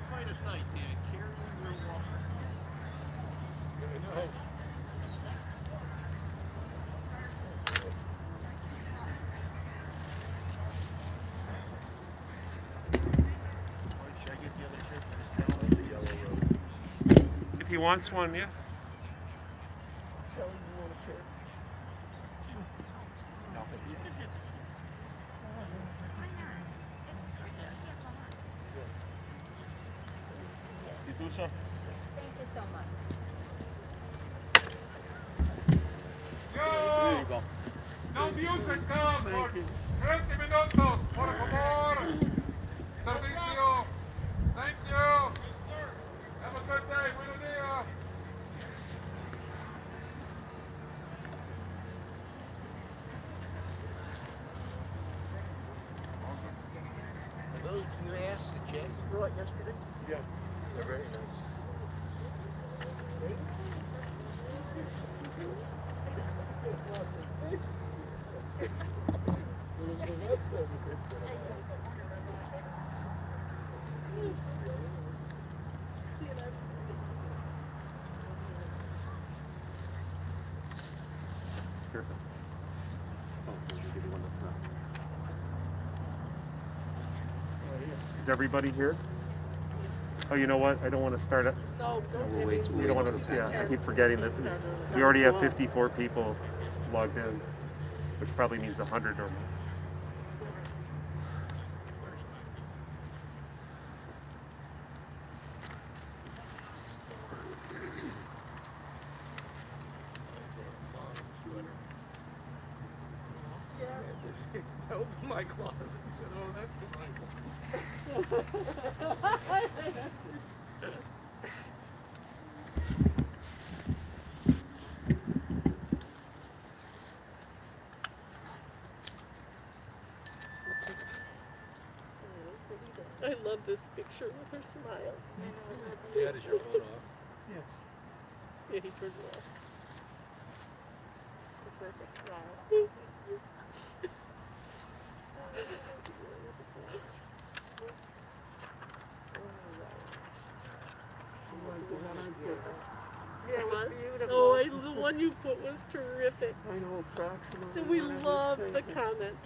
Quite a sight, Dan. Carrying your water. I know. Should I get the other shirt for this gentleman? The yellow robe. If he wants one, yeah. Tell him you want a shirt. No, but you can get this. You do so? Thank you so much. There you go. No music now for 20 minutos, por favor. Servicio. Thank you. Have a good day. Buenos dias. Are those masks that Jackie brought yesterday? Yeah. They're very nice. Here. Oh, let me give you one that's not. Is everybody here? Oh, you know what? I don't want to start it. No, We'll wait till We don't want to. Yeah, I keep forgetting that we already have 54 people logged in, which probably means 100 or more. I opened my closet and said, oh, that's the Bible. I love this picture with her smile. Dad, is your phone off? Yes. Yeah, he turned it off. The perfect smile. Yeah, it was beautiful. Oh, the one you put was terrific. I know, approximately. And we love the comment.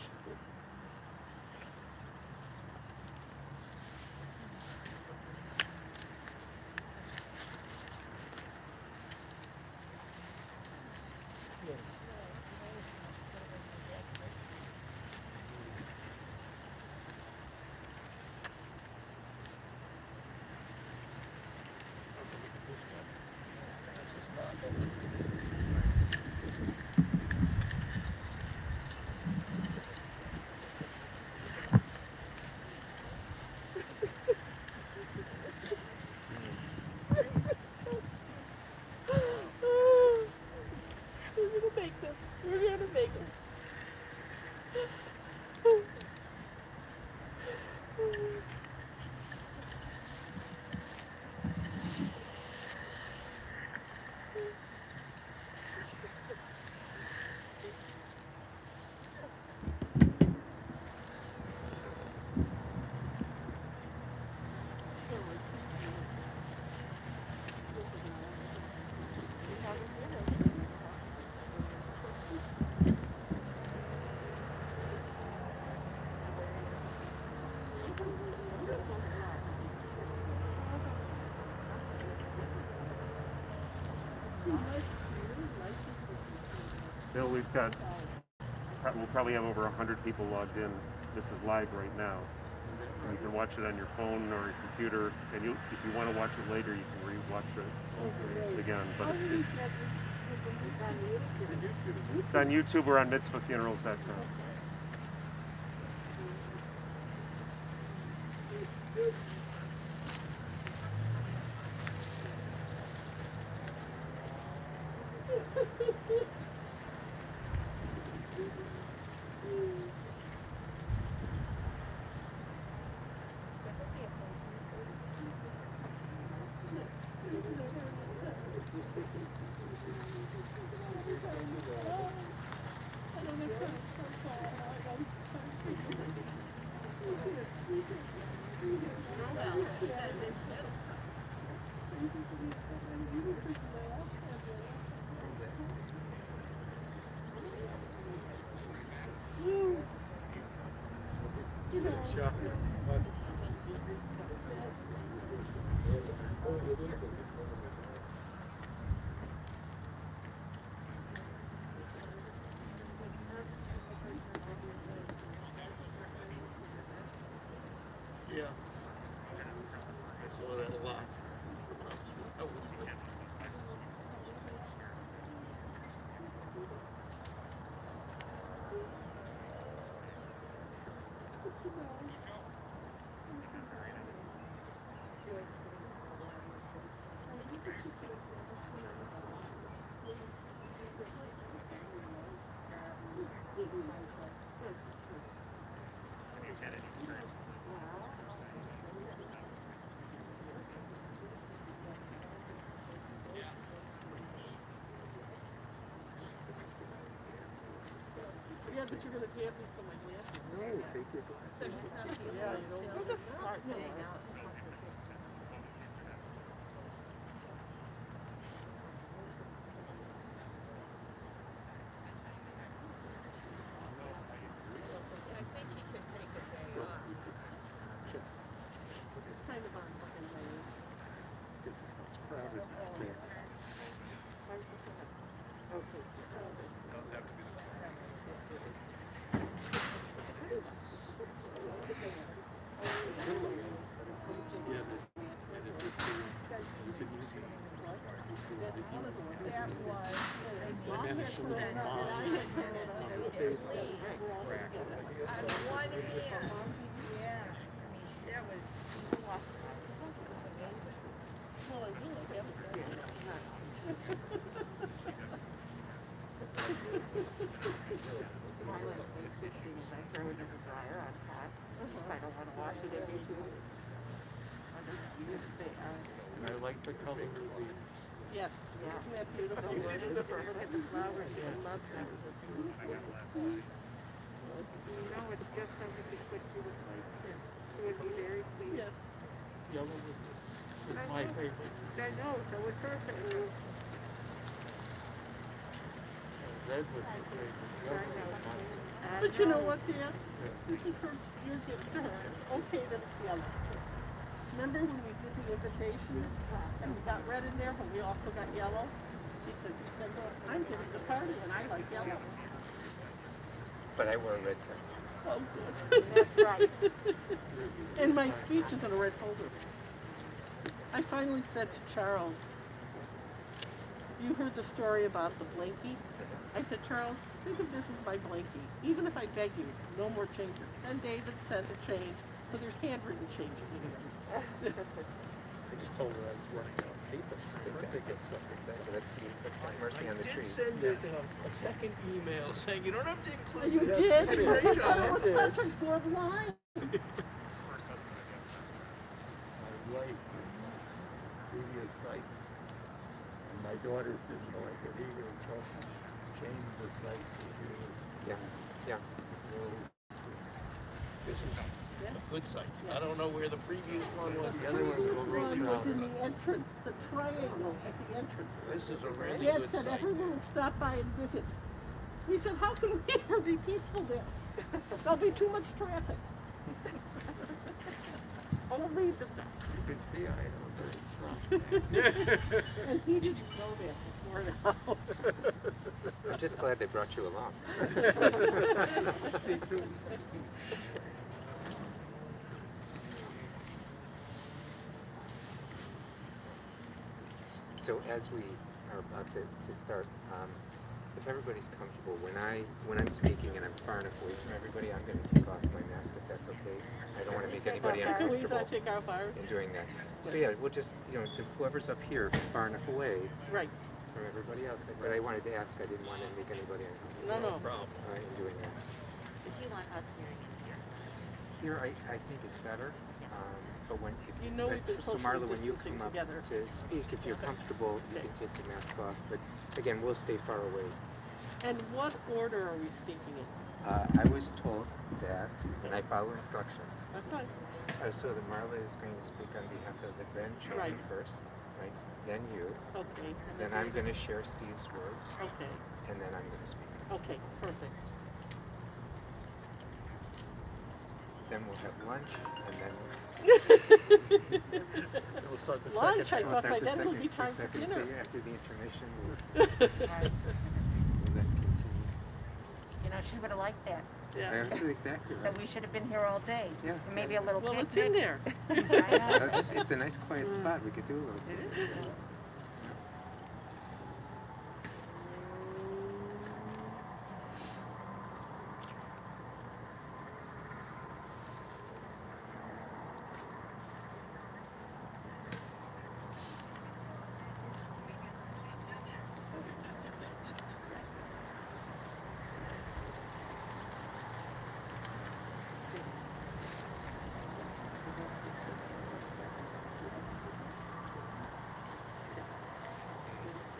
We're gonna make this. We're gonna make it. Bill, we'll probably have over 100 people logged in. This is live right now. And you can watch it on your phone or your computer, and if you want to watch it later, you can re-watch it again. But it's on YouTube or on mitzvahfunerals.com. Yeah. I saw that a lot. That was good. Yeah, but you're gonna have me for my glasses. No, take your glasses. So he's not the Yeah, you know, still. he's a smart Staying man. out. I think he could take a day off. It's kind of on fucking my nerves. It's crowded there. Okay, Yeah, and is this the, you've been using, or is this the one that you use? that was, I managed to look at mine. On what days we got it cracked. On one hand. Yeah. That was awesome. well, I really haven't done it. My like big fishing is I throw it in the dryer on hot. If I don't want to wash it every 2 weeks. I like the color of the, Yes, isn't that beautiful? Look at the flowers, I love them. You know, it's just something to put you with like, it would be very pleased. Yes. yellow is my favorite. I know, so it's her favorite. Red was the favorite. Yellow was my But you know what, Dan? This is her, your gift to her. It's okay that it's yellow. Remember when we did the invitation and we got red in there, but we also got yellow? Because you said, well, I'm giving the party and I like yellow. But I wore a red tie. Oh, good. That's right. And my speech is in a red folder. I finally said to Charles, you heard the story about the blankie? I said, Charles, think of this as my blankie. Even if I beg you, no more changes. Then David sent a change, so there's handwritten changes in here. I just told her I was running out of paper. Exactly. That's mercy on the I did trees. send you a second email saying you don't have to include You that. did? You did a great job. That was such a good line. My wife previous sites, and my daughters didn't like it either, so changed the site to Yeah, yeah. this is Yeah. a good site. I don't know where the previous one was. The other This ones were really one was in crowded. the entrance, the triangle at the entrance. This is a really Dad good said site. everyone would stop by and visit. He said, how can we ever be peaceful there? There'll be too much traffic. I'll read the You can see I am very strong. And he didn't know that before now. I'm just glad they brought you along. Me too. So as we are about to start, if everybody's comfortable, when I'm speaking and I'm far enough away from everybody, I'm going to take off my mask if that's okay. I don't want to make anybody Can we uncomfortable take off ours? in doing that. So yeah, we'll just, whoever's up here is far enough away Right. from everybody else. But I wanted to ask, I didn't want to make anybody uncomfortable. No. Problem. In doing that. If you want us hearing it here. Here, I think it's better. But when, You know we've been so socially Marla, when you distancing come up together. to speak, if you're comfortable, you can take your mask off. But again, we'll stay far away. And what order are we speaking in? I was told that, and I follow instructions, That's fine. so that Marla is going to speak on behalf of the grandchildren Right. first, right? Then you. Okay. Then I'm going to share Steve's words, Okay. and then I'm going to speak. Okay, perfect. then we'll have lunch, and then We'll start the Lunch, second. I thought by then it'll be time for second dinner. day after the intermission. We'll then continue. You know, she would have liked that. Yeah. That's exactly That right. we should have been here all day. Yeah. And maybe a little Well, picnic. it's in there. It's a nice quiet spot. We could do a little bit.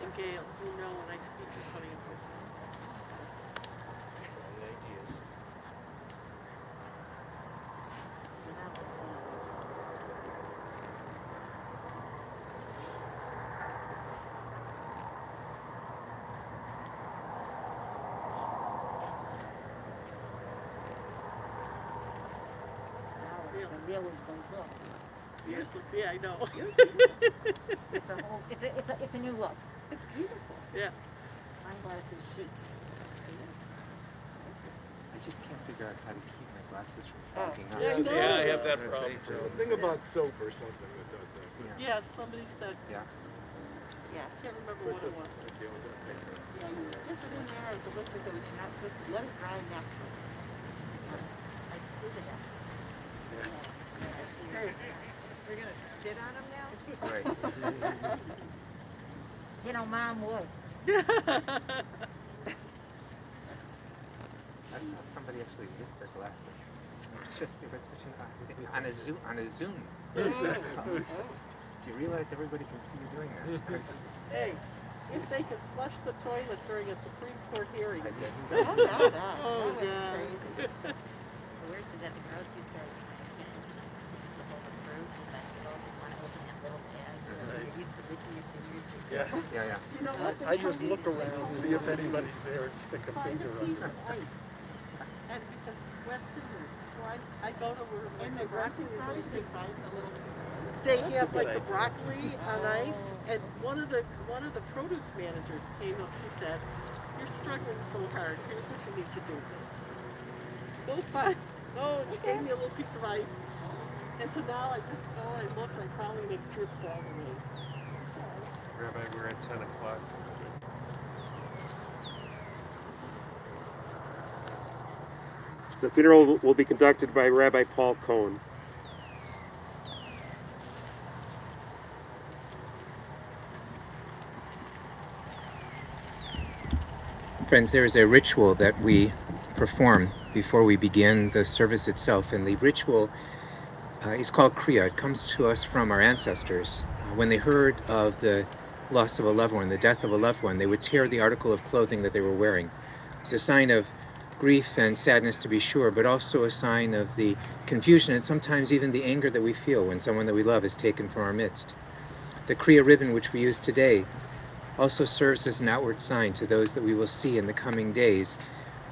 And Gail, you know when I speak in front of you. Really good look. Yours looks, yeah, I know. It's a whole, it's a new look. It's beautiful. Yeah. I'm glad it's chic. I just can't figure out how to keep my glasses from fogging up. Yeah, I know. Yeah, I have that That's problem it. too. Think about soap or something that does that. Yeah. Yeah, somebody said, Yeah. Yeah. can't remember what it was. Yeah, you just in there as a liquid that we cannot just let it dry naturally. Like scuba dive. We're gonna spit on him now? Right. You know, Mom would. I saw somebody actually lick their glasses. It was such an odd thing. On a Zoom. Do you realize everybody can see you doing that? I just, Hey, if they could flush the toilet during a Supreme Court hearing. I guess. Oh, no, no. Oh, That was God. crazy. The worst is at the grocery store, you know, to hold the fruit and vegetables, you want to open that little bag. You're used to licking your fingers. Yeah. Yeah, yeah. You know what? I just look around, see if anybody's there and stick a Find finger a on piece it. of ice. And because wet fingers, so I go to where In the the grocery grocery store, you store, can find a little. they That's a have good like the idea. broccoli on ice, and one of the produce managers came up. She said, "You're struggling so hard. Here's what you need to do. Go find." Oh, she gave me a little piece of ice, and so now I just go and look. And I probably make trips all the way. Rabbi, we're at 10 o'clock. The funeral will be conducted by Rabbi Paul Cohen. Friends, there is a ritual that we perform before we begin the service itself, and the ritual is called kriya. It comes to us from our ancestors. When they heard of the loss of a loved one, the death of a loved one, they would tear the article of clothing that they were wearing. It's a sign of grief and sadness, to be sure, but also a sign of the confusion and sometimes even the anger that we feel when someone that we love is taken from our midst. The kriya ribbon, which we use today, also serves as an outward sign to those that we will see in the coming days.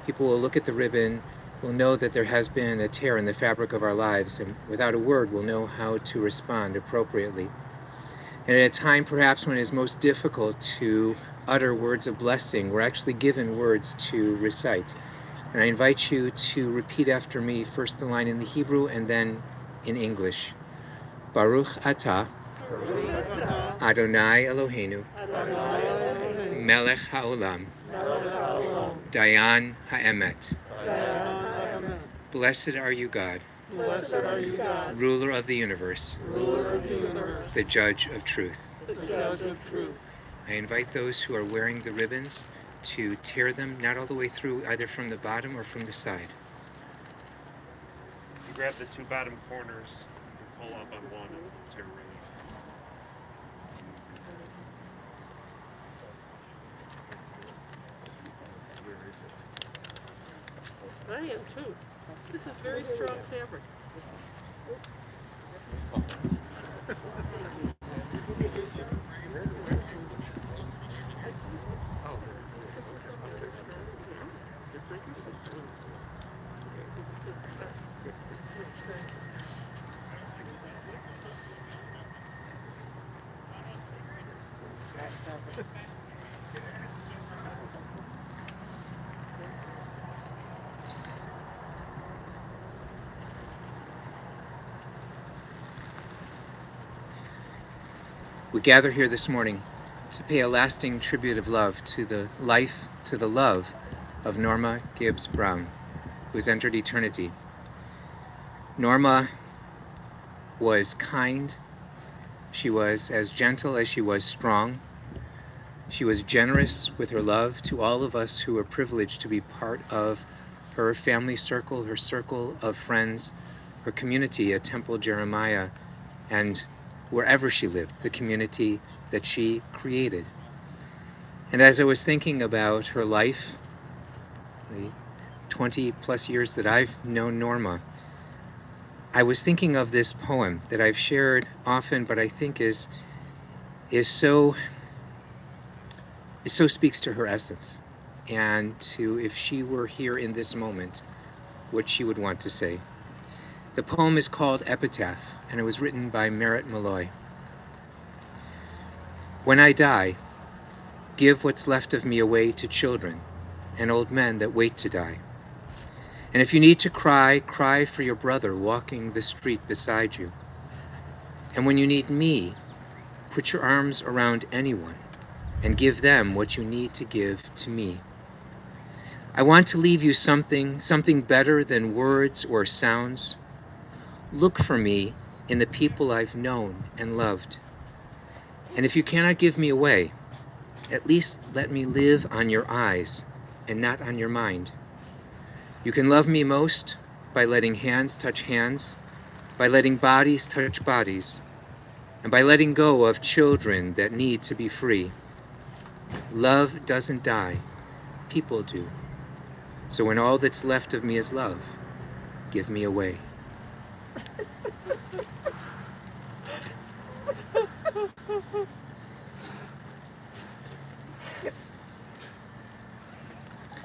People will look at the ribbon, will know that there has been a tear in the fabric of our lives, and without a word will know how to respond appropriately. And at a time perhaps when it is most difficult to utter words of blessing, we're actually given words to recite. And I invite you to repeat after me, first the line in the Hebrew and then in English. Baruch atah Adonai Eloheinu Melech haolam Dayan ha'emet. Blessed are you, God, Blessed are you, God, ruler of the universe, ruler of the universe, the judge of truth. the judge of truth. I invite those who are wearing the ribbons to tear them not all the way through, either from the bottom or from the side. You grab the two bottom corners and pull up on one and tear right. I am too. This is very strong fabric. cover. We gather here this morning to pay a lasting tribute of love to the life, to the love of Norma Gibbs Brown, who has entered eternity. Norma was kind. She was as gentle as she was strong. She was generous with her love to all of us who were privileged to be part of her family circle, her circle of friends, her community at Temple Jeremiah, and wherever she lived, the community that she created. And as I was thinking about her life, the 20 plus years that I've known Norma, I was thinking of this poem that I've shared often, but I think it so speaks to her essence, and to, if she were here in this moment, what she would want to say. The poem is called Epitaph, and it was written by Merritt Malloy. When I die, give what's left of me away to children and old men that wait to die. And if you need to cry, cry for your brother walking the street beside you. And when you need me, put your arms around anyone and give them what you need to give to me. I want to leave you something better than words or sounds. Look for me in the people I've known and loved. And if you cannot give me away, at least let me live on your eyes and not on your mind. You can love me most by letting hands touch hands, by letting bodies touch bodies, and by letting go of children that need to be free. Love doesn't die, people do. So when all that's left of me is love, give me away.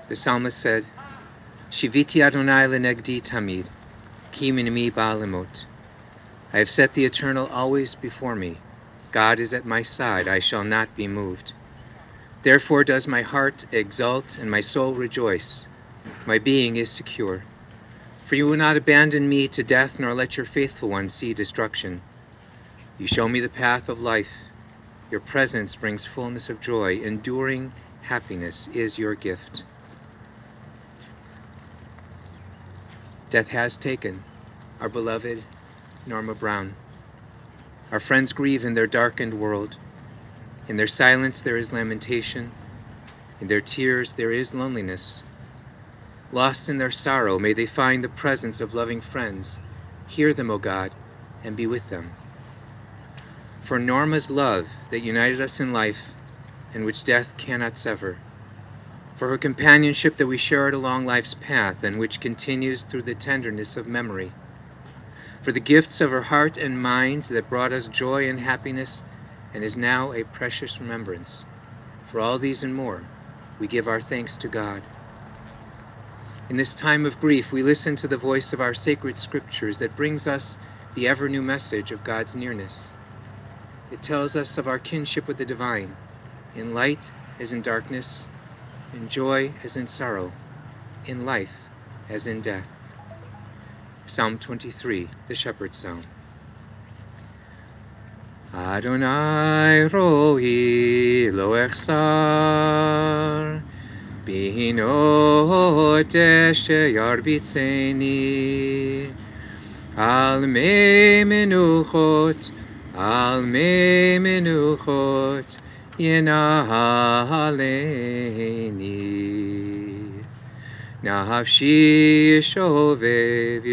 The psalmist said, Shiviti Adonai lenegdi tamid, ki minimi ba'alemot. I have set the eternal always before me. God is at my side, I shall not be moved. Therefore does my heart exult and my soul rejoice. My being is secure. For you will not abandon me to death, nor let your faithful one see destruction. You show me the path of life. Your presence brings fullness of joy. Enduring happiness is your gift. Death has taken our beloved Norma Brown. Our friends grieve in their darkened world. In their silence there is lamentation. In their tears there is loneliness. Lost in their sorrow, may they find the presence of loving friends. Hear them, O God, and be with them. For Norma's love that united us in life, and which death cannot sever. For her companionship that we shared along life's path, and which continues through the tenderness of memory. For the gifts of her heart and mind that brought us joy and happiness, and is now a precious remembrance. For all these and more, we give our thanks to God. In this time of grief, we listen to the voice of our sacred scriptures that brings us the ever-new message of God's nearness. It tells us of our kinship with the divine, in light as in darkness, in joy as in sorrow, in life as in death. Psalm 23, the Shepherd's Psalm. Adonai ro'i lo echsar, Bihino deshe yarbitzeni, al me menuchot yenaleni. Nafshi yishovev,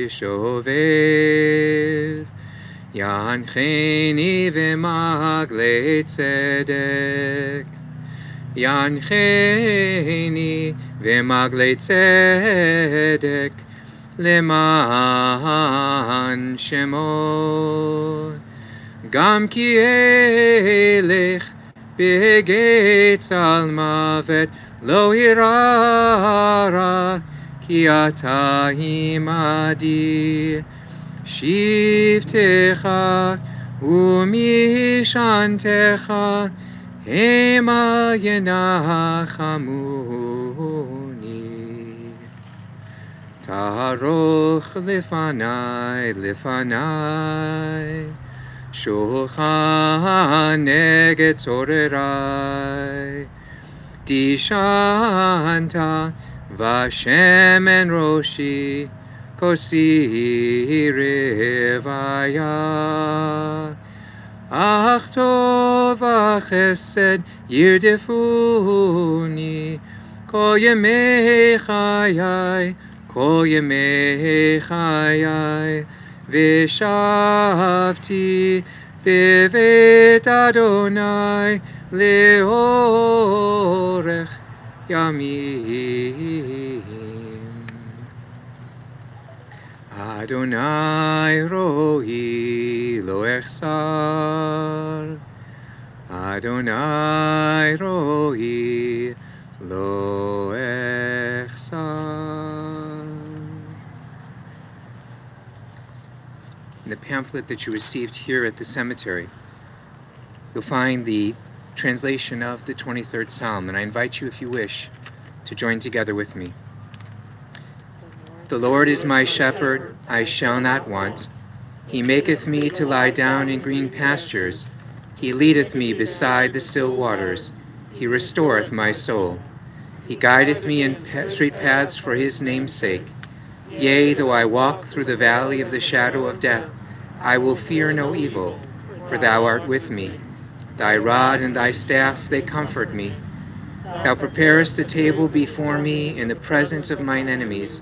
yancheni v'magle tzedek. Yancheni v'magle tzedek leman shemo. Gam ki elech b'getz al mavet lo hirara ki ata imadi. Shivtecha umishantecha Hema yenachamuni. Taroch lefanai. Shulchan neget zorerai. Dishanta vashemen roshi. Kosi revaya. Ach tov chesed yirdefuni. Kol yemei chayai. Kol yemei chayai. Vishavti bevet Adonai leorech yamim. Adonai rohi lo echsar. Adonai rohi lo echsar. In the pamphlet that you received here at the cemetery, you'll find the translation of the 23rd Psalm, and I invite you, if you wish, to join together with me. The Lord is my shepherd, I shall not want. He maketh me to lie down in green pastures. He leadeth me beside the still waters. He restoreth my soul. He guideth me in straight paths for his name's sake. Yea, though I walk through the valley of the shadow of death, I will fear no evil, for thou art with me. Thy rod and thy staff, they comfort me. Thou preparest a table before me in the presence of mine enemies.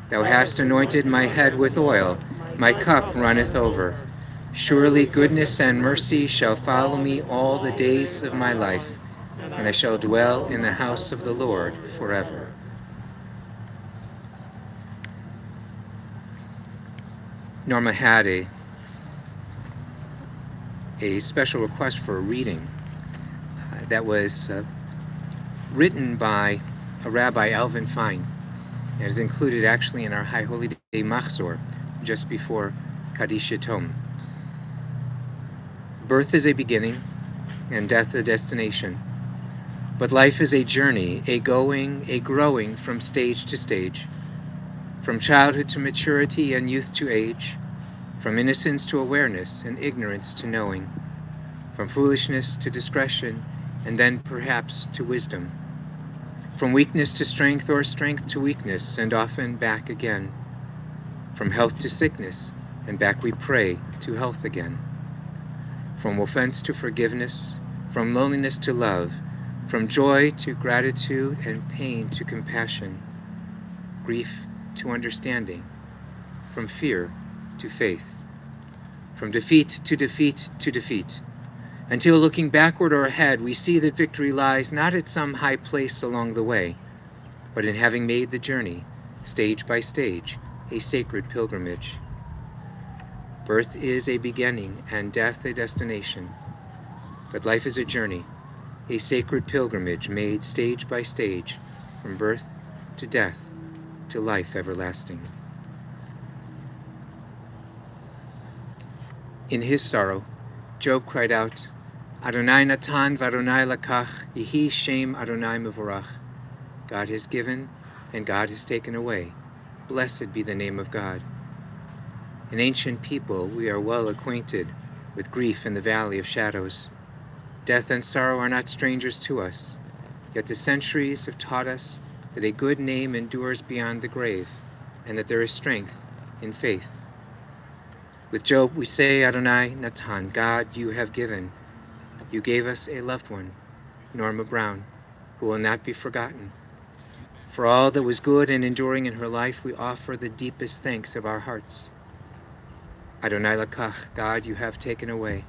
Thou hast anointed my head with oil, my cup runneth over. Surely goodness and mercy shall follow me all the days of my life, and I shall dwell in the house of the Lord forever. Norma had a special request for a reading that was written by a Rabbi Alvin Fine. It is included actually in our High Holy Day Machzor, just before Kaddish Yatom. Birth is a beginning, and death a destination. But life is a journey, a going, a growing from stage to stage, from childhood to maturity and youth to age, from innocence to awareness and ignorance to knowing, from foolishness to discretion, and then perhaps to wisdom, from weakness to strength or strength to weakness, and often back again, from health to sickness, and back we pray to health again, from offense to forgiveness, from loneliness to love, from joy to gratitude, and pain to compassion, grief to understanding, from fear to faith, from defeat to defeat to defeat, until looking backward or ahead, we see that victory lies not at some high place along the way, but in having made the journey, stage by stage, a sacred pilgrimage. Birth is a beginning and death a destination, but life is a journey, a sacred pilgrimage made stage by stage, from birth to death to life everlasting. In his sorrow, Job cried out, Adonai natan v'Adonai lakach, yehi shem Adonai mevorach. God has given, and God has taken away. Blessed be the name of God. An ancient people, we are well acquainted with grief in the valley of shadows. Death and sorrow are not strangers to us, yet the centuries have taught us that a good name endures beyond the grave, and that there is strength in faith. With Job, we say, Adonai natan, God, you have given. You gave us a loved one, Norma Brown, who will not be forgotten. For all that was good and enduring in her life, we offer the deepest thanks of our hearts. Adonai lakach, God, you have taken away.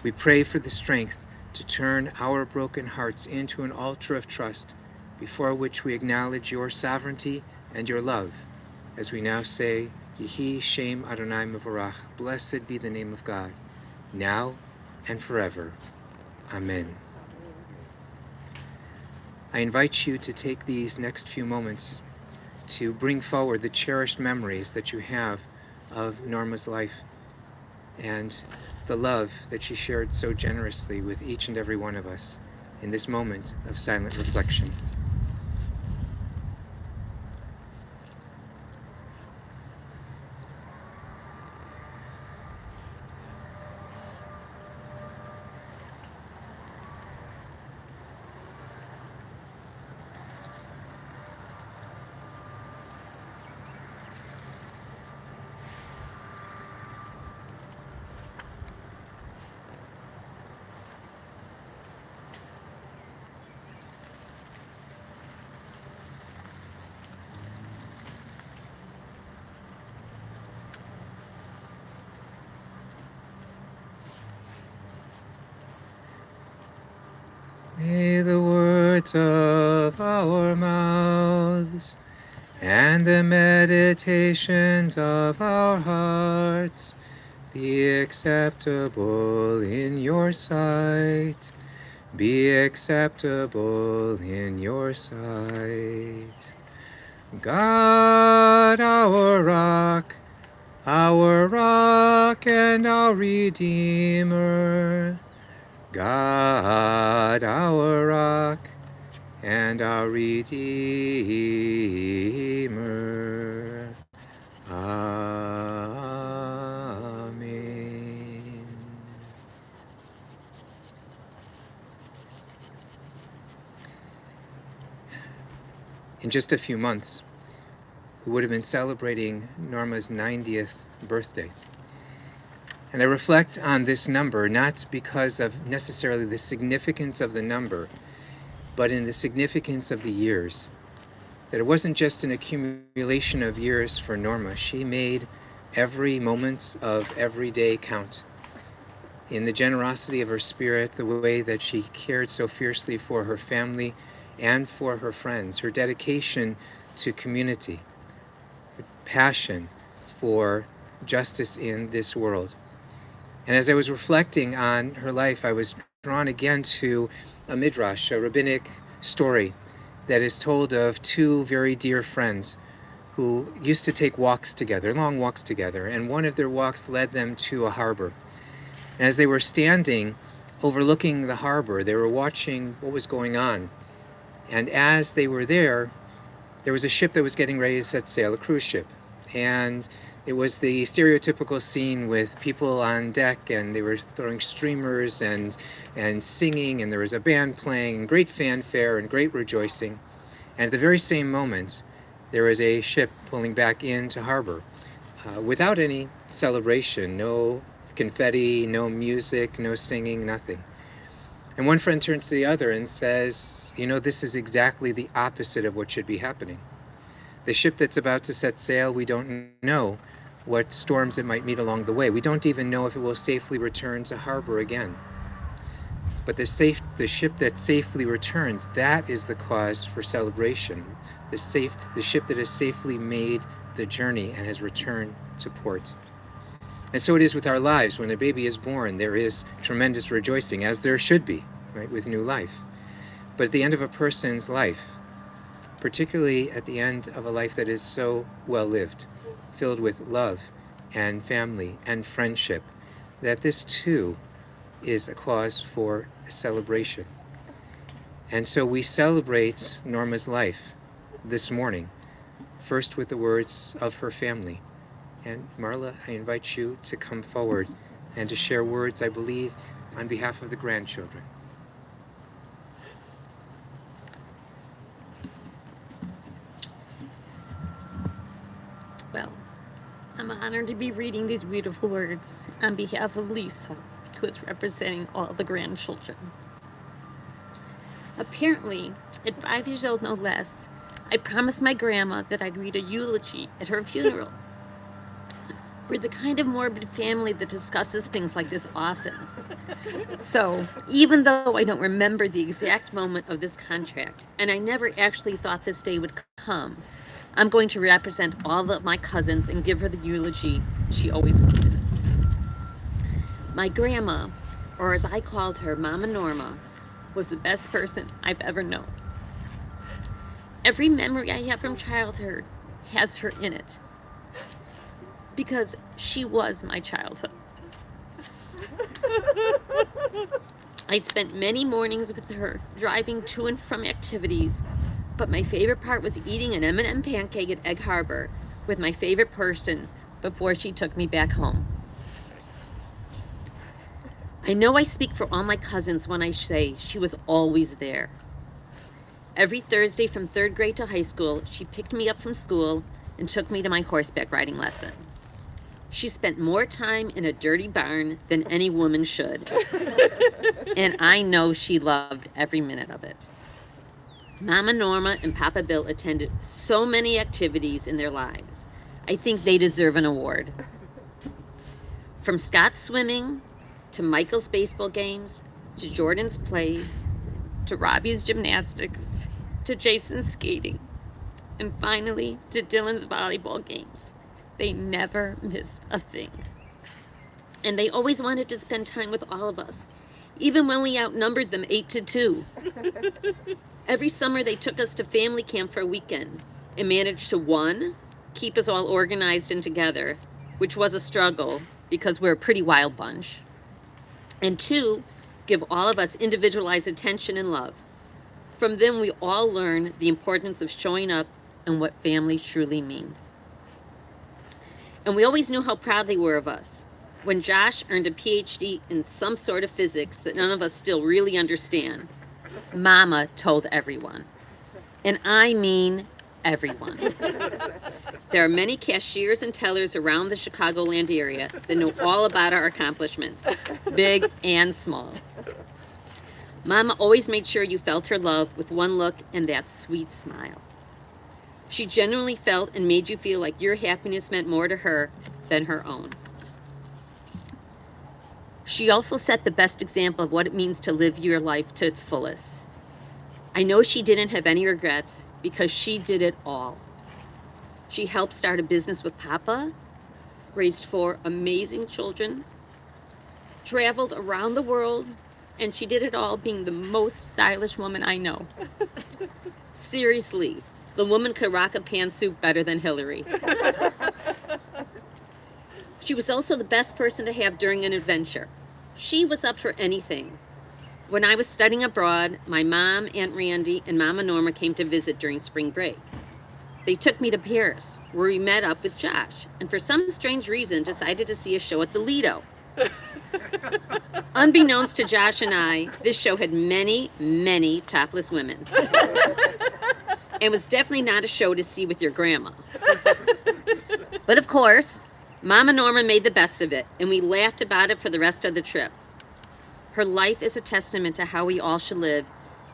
We pray for the strength to turn our broken hearts into an altar of trust, before which we acknowledge your sovereignty and your love, as we now say, Yehi Shem Adonai Mevorach, blessed be the name of God, now and forever. Amen. I invite you to take these next few moments to bring forward the cherished memories that you have of Norma's life, and the love that she shared so generously with each and every one of us in this moment of silent reflection. May the words of our mouths and the meditations of our hearts be acceptable in your sight, be acceptable in your sight. God, our rock and our Redeemer, God, our rock and our Redeemer. Amen. In just a few months, we would have been celebrating Norma's 90th birthday. And I reflect on this number not because of necessarily the significance of the number, but in the significance of the years. That it wasn't just an accumulation of years for Norma. She made every moment of every day count. In the generosity of her spirit, the way that she cared so fiercely for her family and for her friends, her dedication to community, her passion for justice in this world. And as I was reflecting on her life, I was drawn again to a midrash, a rabbinic story that is told of two very dear friends who used to take walks together, long walks together, and one of their walks led them to a harbor. And as they were standing overlooking the harbor, they were watching what was going on. And as they were there was a ship that was getting ready to set sail, a cruise ship. And it was the stereotypical scene with people on deck, and they were throwing streamers and singing, and there was a band playing, and great fanfare and great rejoicing. And at the very same moment, there was a ship pulling back into harbor without any celebration, no confetti, no music, no singing, nothing. And one friend turns to the other and says, you know, this is exactly the opposite of what should be happening. The ship that's about to set sail, we don't know what storms it might meet along the way. We don't even know if it will safely return to harbor again. But the ship that safely returns, that is the cause for celebration. The ship that has safely made the journey and has returned to port. And so it is with our lives. When a baby is born, there is tremendous rejoicing, as there should be, right, with new life. But at the end of a person's life, particularly at the end of a life that is so well lived, filled with love and family and friendship, that this too is a cause for celebration. And so we celebrate Norma's life this morning, first with the words of her family. And Marla, I invite you to come forward and to share words, I believe, on behalf of the grandchildren. Well, I'm honored to be reading these beautiful words on behalf of Lisa, who is representing all the grandchildren. Apparently, at 5 years old no less, I promised my grandma that I'd read a eulogy at her funeral. We're the kind of morbid family that discusses things like this often. So, even though I don't remember the exact moment of this contract, and I never actually thought this day would come, I'm going to represent all of my cousins and give her the eulogy she always wanted. My grandma, or as I called her, Mama Norma, was the best person I've ever known. Every memory I have from childhood has her in it, because she was my childhood. I spent many mornings with her, driving to and from activities, but my favorite part was eating an M&M pancake at Egg Harbor with my favorite person before she took me back home. I know I speak for all my cousins when I say she was always there. Every Thursday from 3rd grade to high school, she picked me up from school and took me to my horseback riding lesson. She spent more time in a dirty barn than any woman should. And I know she loved every minute of it. Mama Norma and Papa Bill attended so many activities in their lives. I think they deserve an award. From Scott's swimming, to Michael's baseball games, to Jordan's plays, to Robbie's gymnastics, to Jason's skating, and finally to Dylan's volleyball games. They never missed a thing. And they always wanted to spend time with all of us, even when we outnumbered them 8-2. Every summer they took us to family camp for a weekend and managed to, 1, keep us all organized and together, which was a struggle because we're a pretty wild bunch, and 2, give all of us individualized attention and love. From them we all learn the importance of showing up and what family truly means. And we always knew how proud they were of us. When Josh earned a PhD in some sort of physics that none of us still really understand, Mama told everyone. And I mean everyone. There are many cashiers and tellers around the Chicagoland area that know all about our accomplishments, big and small. Mama always made sure you felt her love with one look and that sweet smile. She genuinely felt and made you feel like your happiness meant more to her than her own. She also set the best example of what it means to live your life to its fullest. I know she didn't have any regrets because she did it all. She helped start a business with Papa, raised 4 amazing children, traveled around the world, and she did it all being the most stylish woman I know. Seriously, the woman could rock a pantsuit better than Hillary. She was also the best person to have during an adventure. She was up for anything. When I was studying abroad, my mom, Aunt Randy, and Mama Norma came to visit during spring break. They took me to Paris, where we met up with Josh, and for some strange reason decided to see a show at the Lido. Unbeknownst to Josh and I, this show had many, many topless women. It was definitely not a show to see with your grandma. But of course, Mama Norma made the best of it, and we laughed about it for the rest of the trip. Her life is a testament to how we all should live,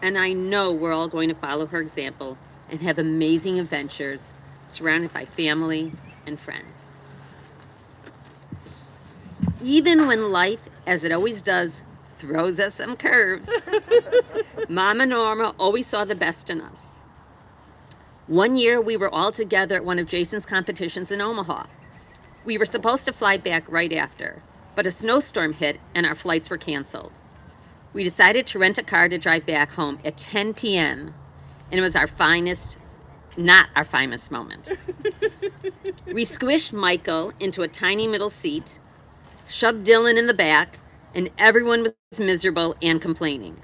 and I know we're all going to follow her example and have amazing adventures surrounded by family and friends. Even when life, as it always does, throws us some curves, Mama Norma always saw the best in us. One year, we were all together at one of Jason's competitions in Omaha. We were supposed to fly back right after, but a snowstorm hit and our flights were canceled. We decided to rent a car to drive back home at 10 p.m., and it was not our finest moment. We squished Michael into a tiny middle seat, shoved Dylan in the back, and everyone was miserable and complaining.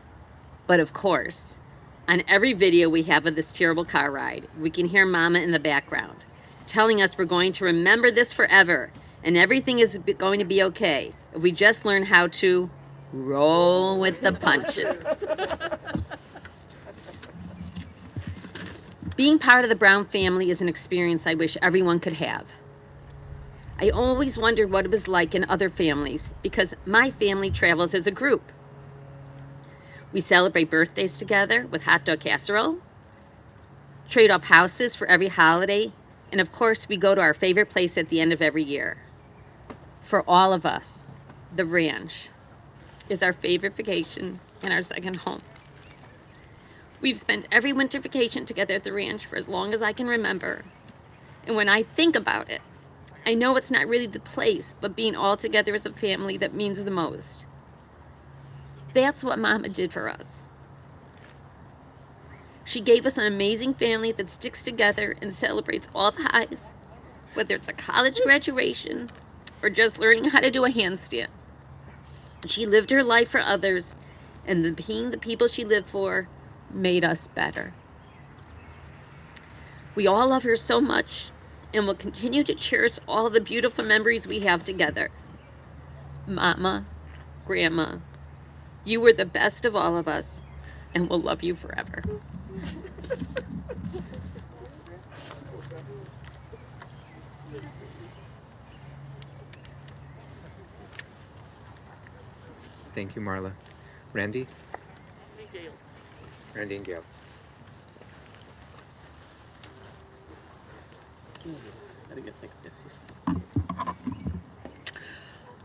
But of course, on every video we have of this terrible car ride, we can hear Mama in the background, telling us we're going to remember this forever, and everything is going to be okay if we just learn how to roll with the punches. Being part of the Brown family is an experience I wish everyone could have. I always wondered what it was like in other families because my family travels as a group. We celebrate birthdays together with hot dog casserole, trade off houses for every holiday, and of course we go to our favorite place at the end of every year. For all of us, the ranch is our favorite vacation and our second home. We've spent every winter vacation together at the ranch for as long as I can remember. And when I think about it, I know it's not really the place, but being all together as a family that means the most. That's what Mama did for us. She gave us an amazing family that sticks together and celebrates all the highs, whether it's a college graduation or just learning how to do a handstand. She lived her life for others, and being the people she lived for made us better. We all love her so much and will continue to cherish all the beautiful memories we have together. Mama, Grandma, you were the best of all of us, and we'll love you forever. Thank you, Marla. Randy? Randy and Gail.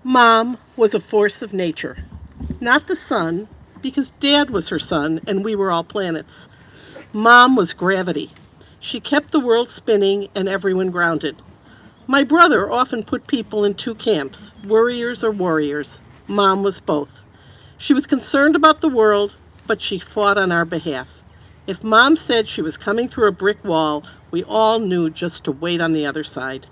Mom was a force of nature. Not the sun, because Dad was her sun and we were all planets. Mom was gravity. She kept the world spinning and everyone grounded. My brother often put people in two camps, worriers or warriors. Mom was both. She was concerned about the world, but she fought on our behalf. If Mom said she was coming through a brick wall, we all knew just to wait on the other side.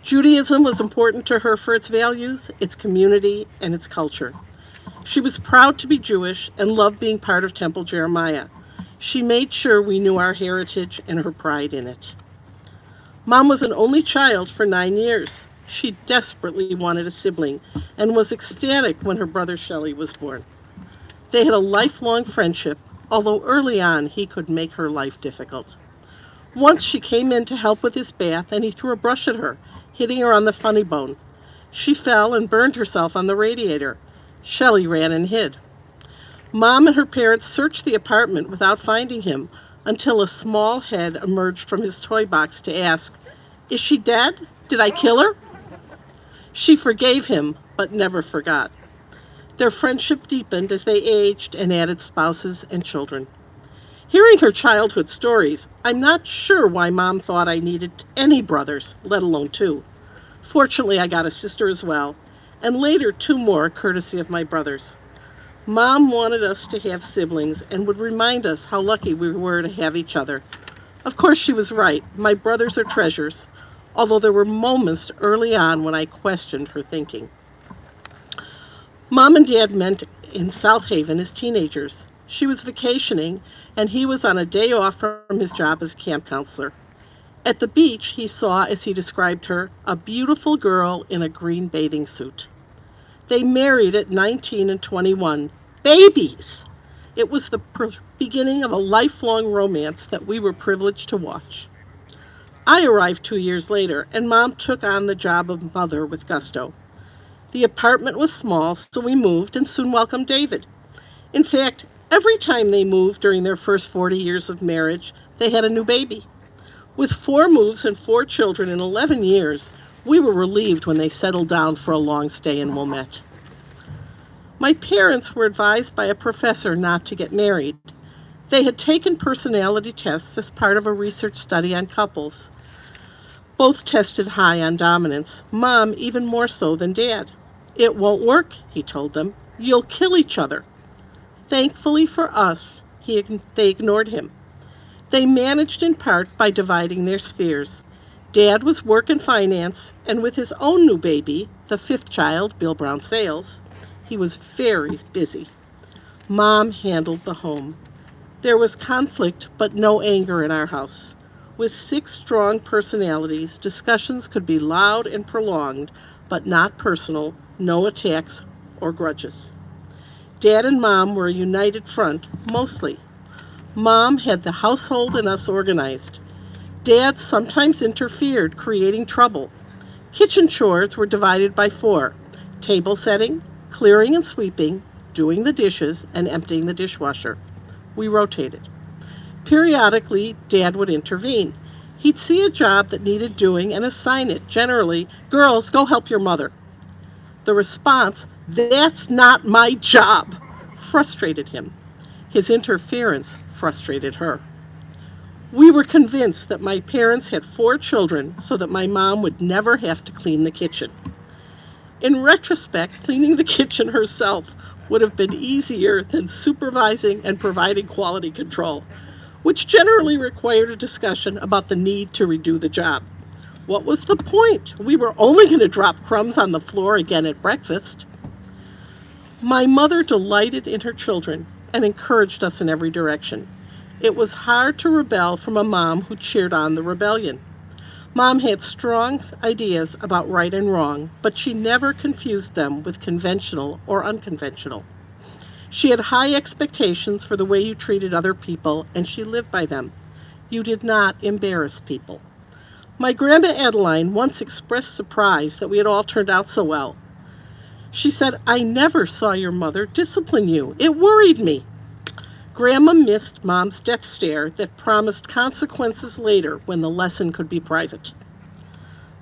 Judaism was important to her for its values, its community, and its culture. She was proud to be Jewish and loved being part of Temple Jeremiah. She made sure we knew our heritage and her pride in it. Mom was an only child for 9 years. She desperately wanted a sibling and was ecstatic when her brother Shelley was born. They had a lifelong friendship, although early on he could make her life difficult. Once she came in to help with his bath and he threw a brush at her, hitting her on the funny bone. She fell and burned herself on the radiator. Shelley ran and hid. Mom and her parents searched the apartment without finding him until a small head emerged from his toy box to ask, "Is she dead? Did I kill her?" She forgave him, but never forgot. Their friendship deepened as they aged and added spouses and children. Hearing her childhood stories, I'm not sure why Mom thought I needed any brothers, let alone 2. Fortunately, I got a sister as well, and later 2 more, courtesy of my brothers. Mom wanted us to have siblings and would remind us how lucky we were to have each other. Of course, she was right. My brothers are treasures, although there were moments early on when I questioned her thinking. Mom and Dad met in South Haven as teenagers. She was vacationing, and he was on a day off from his job as camp counselor. At the beach, he saw, as he described her, a beautiful girl in a green bathing suit. They married at 19 and 21. Babies! It was the beginning of a lifelong romance that we were privileged to watch. I arrived 2 years later, and Mom took on the job of mother with gusto. The apartment was small, so we moved and soon welcomed David. In fact, every time they moved during their first 40 years of marriage, they had a new baby. With 4 moves and 4 children in 11 years, we were relieved when they settled down for a long stay in Wilmette. My parents were advised by a professor not to get married. They had taken personality tests as part of a research study on couples. Both tested high on dominance, Mom even more so than Dad. "It won't work," he told them. "You'll kill each other." Thankfully for us, they ignored him. They managed in part by dividing their spheres. Dad was work and finance, and with his own new baby, the 5th child, Bill Brown Sales, he was very busy. Mom handled the home. There was conflict, but no anger in our house. With 6 strong personalities, discussions could be loud and prolonged, but not personal, no attacks or grudges. Dad and Mom were a united front, mostly. Mom had the household and us organized. Dad sometimes interfered, creating trouble. Kitchen chores were divided by 4: table setting, clearing and sweeping, doing the dishes, and emptying the dishwasher. We rotated. Periodically, Dad would intervene. He'd see a job that needed doing and assign it, generally, "Girls, go help your mother." The response, "That's not my job," frustrated him. His interference frustrated her. We were convinced that my parents had 4 children so that my mom would never have to clean the kitchen. In retrospect, cleaning the kitchen herself would have been easier than supervising and providing quality control, which generally required a discussion about the need to redo the job. What was the point? We were only going to drop crumbs on the floor again at breakfast. My mother delighted in her children and encouraged us in every direction. It was hard to rebel from a mom who cheered on the rebellion. Mom had strong ideas about right and wrong, but she never confused them with conventional or unconventional. She had high expectations for the way you treated other people, and she lived by them. You did not embarrass people. My Grandma Adeline once expressed surprise that we had all turned out so well. She said, "I never saw your mother discipline you. It worried me." Grandma missed Mom's death stare that promised consequences later when the lesson could be private.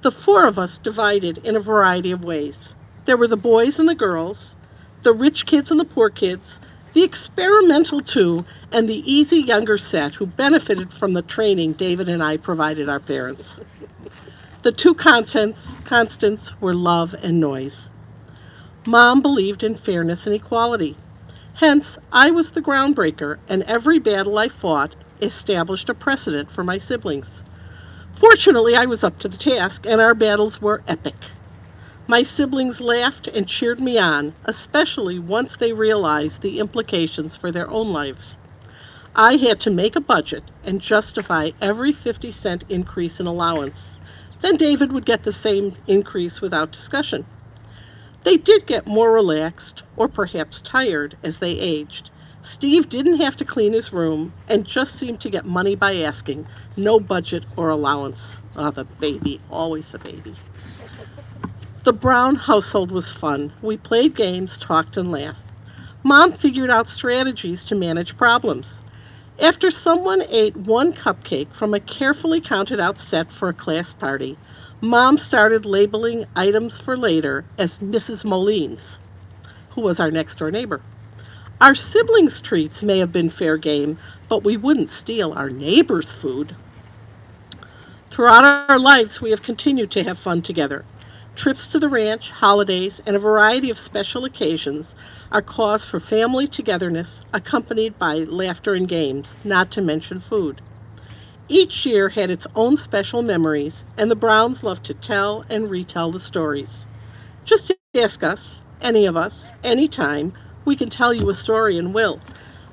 The four of us divided in a variety of ways. There were the boys and the girls, the rich kids and the poor kids, the experimental two, and the easy younger set who benefited from the training David and I provided our parents. The two constants were love and noise. Mom believed in fairness and equality. Hence, I was the groundbreaker, and every battle I fought established a precedent for my siblings. Fortunately, I was up to the task, and our battles were epic. My siblings laughed and cheered me on, especially once they realized the implications for their own lives. I had to make a budget and justify every 50-cent increase in allowance. Then David would get the same increase without discussion. They did get more relaxed, or perhaps tired, as they aged. Steve didn't have to clean his room and just seemed to get money by asking. No budget or allowance. Ah, the baby, always the baby. The Brown household was fun. We played games, talked, and laughed. Mom figured out strategies to manage problems. After someone ate one cupcake from a carefully counted out set for a class party, Mom started labeling items for later as Mrs. Moline's, who was our next door neighbor. Our siblings' treats may have been fair game, but we wouldn't steal our neighbor's food. Throughout our lives, we have continued to have fun together. Trips to the ranch, holidays, and a variety of special occasions are cause for family togetherness, accompanied by laughter and games, not to mention food. Each year had its own special memories, and the Browns loved to tell and retell the stories. Just ask us, any of us, anytime. We can tell you a story and will.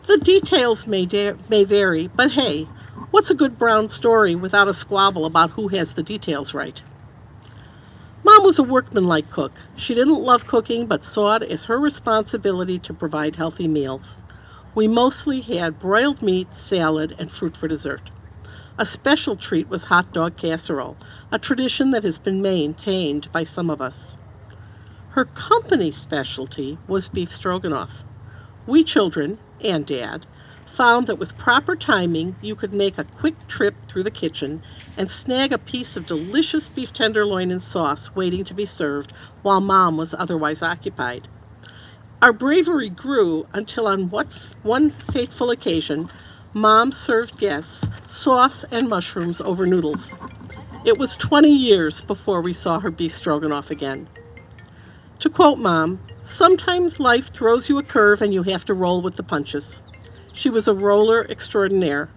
The details may vary, but hey, what's a good Brown story without a squabble about who has the details right? Mom was a workmanlike cook. She didn't love cooking, but saw it as her responsibility to provide healthy meals. We mostly had broiled meat, salad, and fruit for dessert. A special treat was hot dog casserole, a tradition that has been maintained by some of us. Her company specialty was beef stroganoff. We children, and Dad, found that with proper timing, you could make a quick trip through the kitchen and snag a piece of delicious beef tenderloin and sauce waiting to be served while Mom was otherwise occupied. Our bravery grew until on one fateful occasion, Mom served guests sauce and mushrooms over noodles. It was 20 years before we saw her beef stroganoff again. To quote Mom, "Sometimes life throws you a curve and you have to roll with the punches." She was a roller extraordinaire.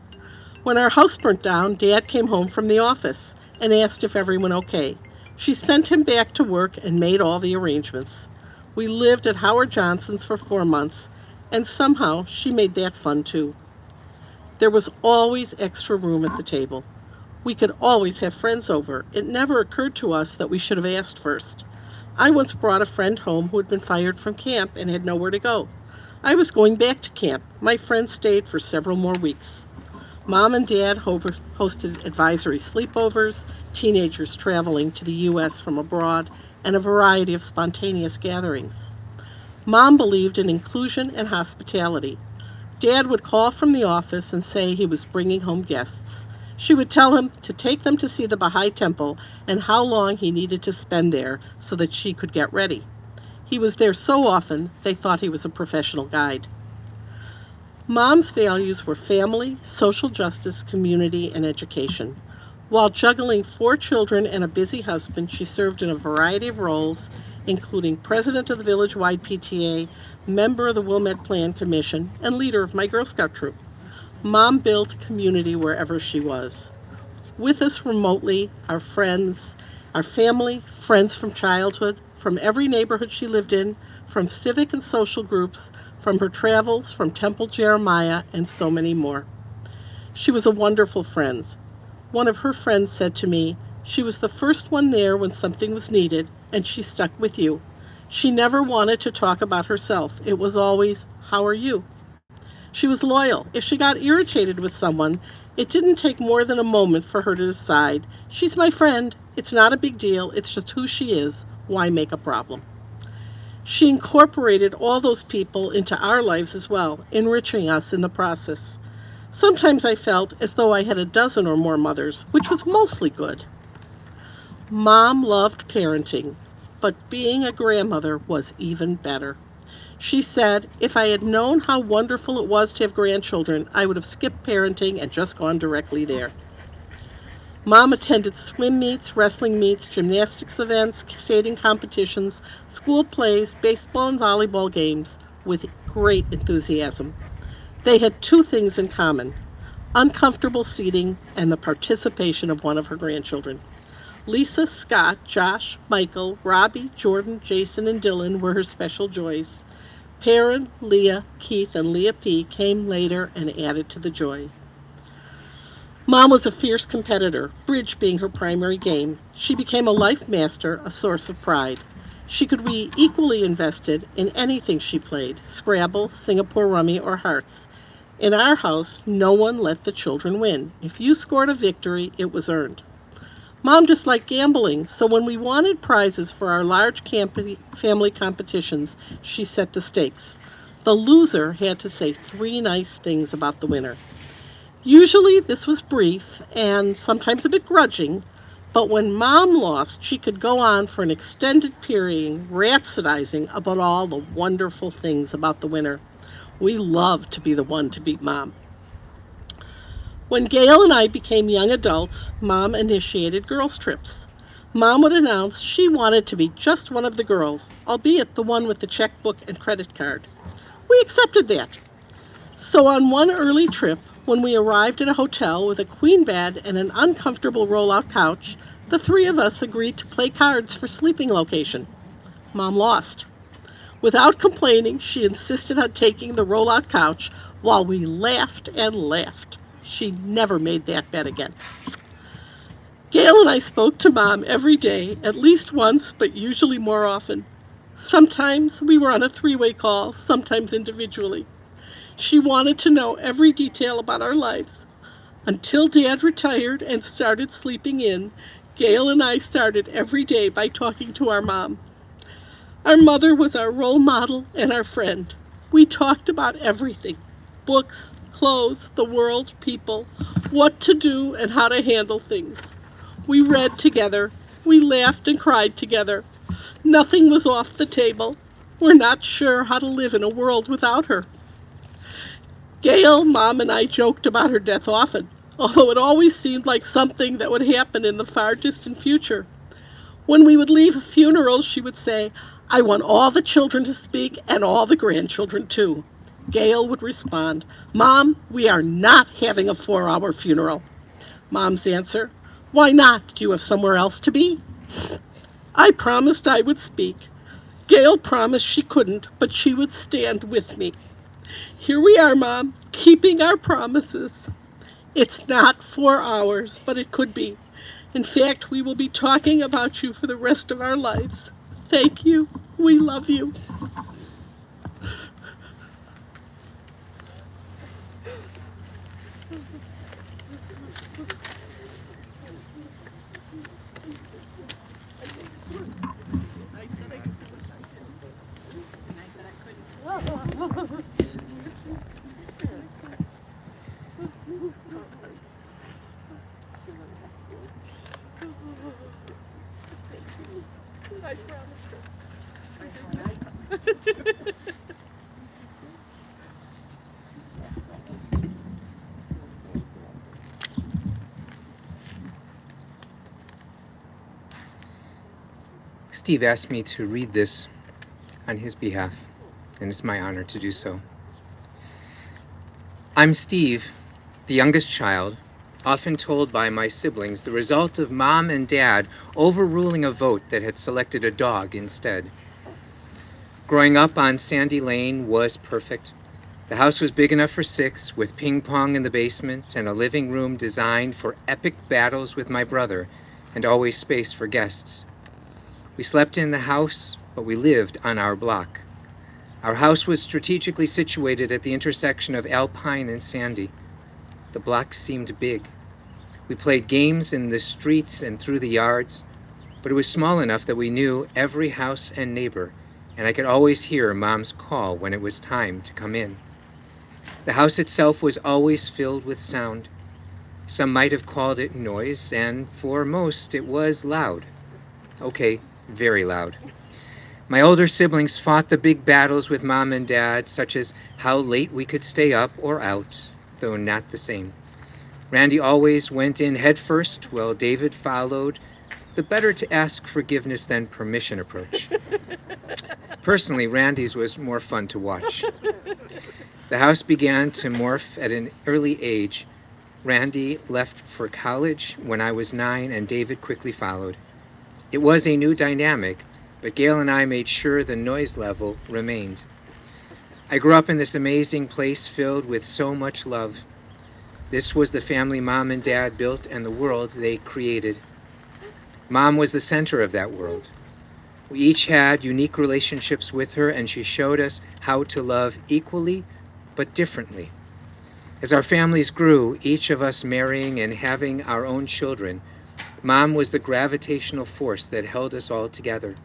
When our house burnt down, Dad came home from the office and asked if everyone okay. She sent him back to work and made all the arrangements. We lived at Howard Johnson's for 4 months, and somehow she made that fun too. There was always extra room at the table. We could always have friends over. It never occurred to us that we should have asked first. I once brought a friend home who had been fired from camp and had nowhere to go. I was going back to camp. My friend stayed for several more weeks. Mom and Dad hosted advisory sleepovers, teenagers traveling to the U.S. from abroad, and a variety of spontaneous gatherings. Mom believed in inclusion and hospitality. Dad would call from the office and say he was bringing home guests. She would tell him to take them to see the Baha'i temple and how long he needed to spend there so that she could get ready. He was there so often, they thought he was a professional guide. Mom's values were family, social justice, community, and education. While juggling 4 children and a busy husband, she served in a variety of roles, including president of the village-wide PTA, member of the Wilmette Plan Commission, and leader of my Girl Scout troop. Mom built community wherever she was. With us remotely, our friends, our family, friends from childhood, from every neighborhood she lived in, from civic and social groups, from her travels, from Temple Jeremiah, and so many more. She was a wonderful friend. One of her friends said to me, "She was the first one there when something was needed, and she stuck with you. She never wanted to talk about herself. It was always, 'How are you?' She was loyal. If she got irritated with someone, it didn't take more than a moment for her to decide, 'She's my friend. It's not a big deal. It's just who she is. Why make a problem?'" She incorporated all those people into our lives as well, enriching us in the process. Sometimes I felt as though I had a dozen or more mothers, which was mostly good. Mom loved parenting, but being a grandmother was even better. She said, if I had known how wonderful it was to have grandchildren, I would have skipped parenting and just gone directly there. Mom attended swim meets, wrestling meets, gymnastics events, skating competitions, school plays, baseball and volleyball games with great enthusiasm. They had two things in common: uncomfortable seating and the participation of one of her grandchildren. Lisa, Scott, Josh, Michael, Robbie, Jordan, Jason, and Dylan were her special joys. Perrin, Leah, Keith, and Leah P. came later and added to the joy. Mom was a fierce competitor, bridge being her primary game. She became a life master, a source of pride. She could be equally invested in anything she played: Scrabble, Singapore Rummy, or Hearts. In our house, no one let the children win. If you scored a victory, it was earned. Mom disliked gambling, so when we wanted prizes for our large family competitions, she set the stakes. The loser had to say 3 nice things about the winner. Usually this was brief and sometimes a bit grudging, but when Mom lost, she could go on for an extended period rhapsodizing about all the wonderful things about the winner. We loved to be the one to beat Mom. When Gail and I became young adults, Mom initiated girls' trips. Mom would announce she wanted to be just one of the girls, albeit the one with the checkbook and credit card. We accepted that. So on one early trip, when we arrived at a hotel with a queen bed and an uncomfortable roll-out couch, the 3 of us agreed to play cards for sleeping location. Mom lost. Without complaining, she insisted on taking the roll-out couch while we laughed and laughed. She never made that bet again. Gail and I spoke to Mom every day, at least once, but usually more often. Sometimes we were on a 3-way call, sometimes individually. She wanted to know every detail about our lives. Until Dad retired and started sleeping in, Gail and I started every day by talking to our mom. Our mother was our role model and our friend. We talked about everything: books, clothes, the world, people, what to do and how to handle things. We read together. We laughed and cried together. Nothing was off the table. We're not sure how to live in a world without her. Gail, Mom, and I joked about her death often, although it always seemed like something that would happen in the far distant future. When we would leave a funeral, she would say, "I want all the children to speak and all the grandchildren too." Gail would respond, "Mom, we are not having a 4-hour funeral." Mom's answer, "Why not? Do you have somewhere else to be?" I promised I would speak. Gail promised she couldn't, but she would stand with me. Here we are, Mom, keeping our promises. It's not 4 hours, but it could be. In fact, we will be talking about you for the rest of our lives. Thank you. We love you. I promised her. Steve asked me to read this on his behalf, and it's my honor to do so. I'm Steve, the youngest child, often told by my siblings the result of Mom and Dad overruling a vote that had selected a dog instead. Growing up on Sandy Lane was perfect. The house was big enough for 6, with ping pong in the basement and a living room designed for epic battles with my brother, and always space for guests. We slept in the house, but we lived on our block. Our house was strategically situated at the intersection of Alpine and Sandy. The block seemed big. We played games in the streets and through the yards, but it was small enough that we knew every house and neighbor, and I could always hear Mom's call when it was time to come in. The house itself was always filled with sound. Some might have called it noise, and for most it was loud. Okay, very loud. My older siblings fought the big battles with Mom and Dad, such as how late we could stay up or out, though not the same. Randy always went in head first, while David followed, the better to ask forgiveness than permission approach. Personally, Randy's was more fun to watch. The house began to morph at an early age. Randy left for college when I was 9, and David quickly followed. It was a new dynamic, but Gail and I made sure the noise level remained. I grew up in this amazing place filled with so much love. This was the family Mom and Dad built and the world they created. Mom was the center of that world. We each had unique relationships with her, and she showed us how to love equally but differently. As our families grew, each of us marrying and having our own children, Mom was the gravitational force that held us all together.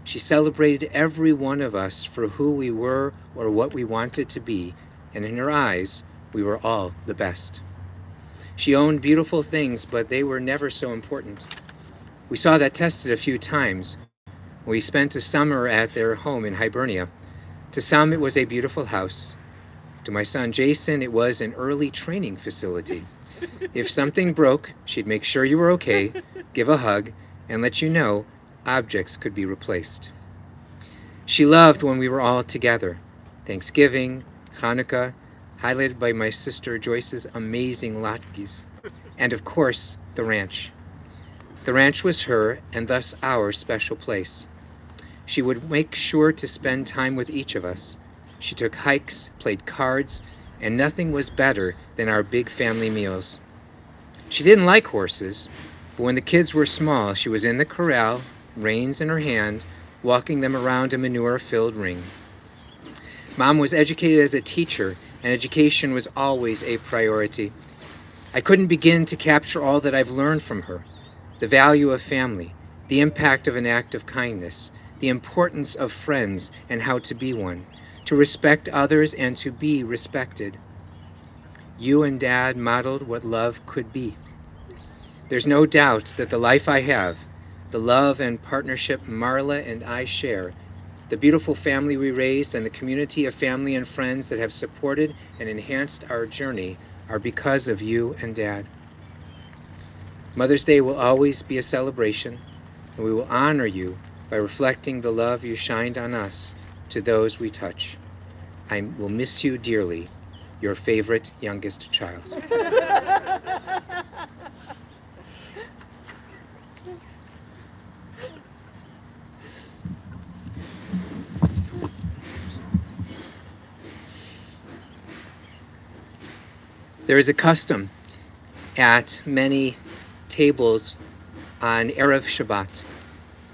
She celebrated every one of us for who we were or what we wanted to be, and in her eyes, we were all the best. She owned beautiful things, but they were never so important. We saw that tested a few times. We spent a summer at their home in Hibernia. To some, it was a beautiful house. To my son Jason, it was an early training facility. If something broke, she'd make sure you were okay, give a hug, and let you know objects could be replaced. She loved when we were all together. Thanksgiving, Hanukkah, highlighted by my sister Joyce's amazing latkes, and of course, the ranch. The ranch was her, and thus our special place. She would make sure to spend time with each of us. She took hikes, played cards, and nothing was better than our big family meals. She didn't like horses, but when the kids were small, she was in the corral, reins in her hand, walking them around a manure-filled ring. Mom was educated as a teacher, and education was always a priority. I couldn't begin to capture all that I've learned from her. The value of family, the impact of an act of kindness, the importance of friends and how to be one, to respect others and to be respected. You and Dad modeled what love could be. There's no doubt that the life I have, the love and partnership Marla and I share, the beautiful family we raised, and the community of family and friends that have supported and enhanced our journey are because of you and Dad. Mother's Day will always be a celebration, and we will honor you by reflecting the love you shined on us to those we touch. I will miss you dearly, your favorite youngest child. There is a custom at many tables on Erev Shabbat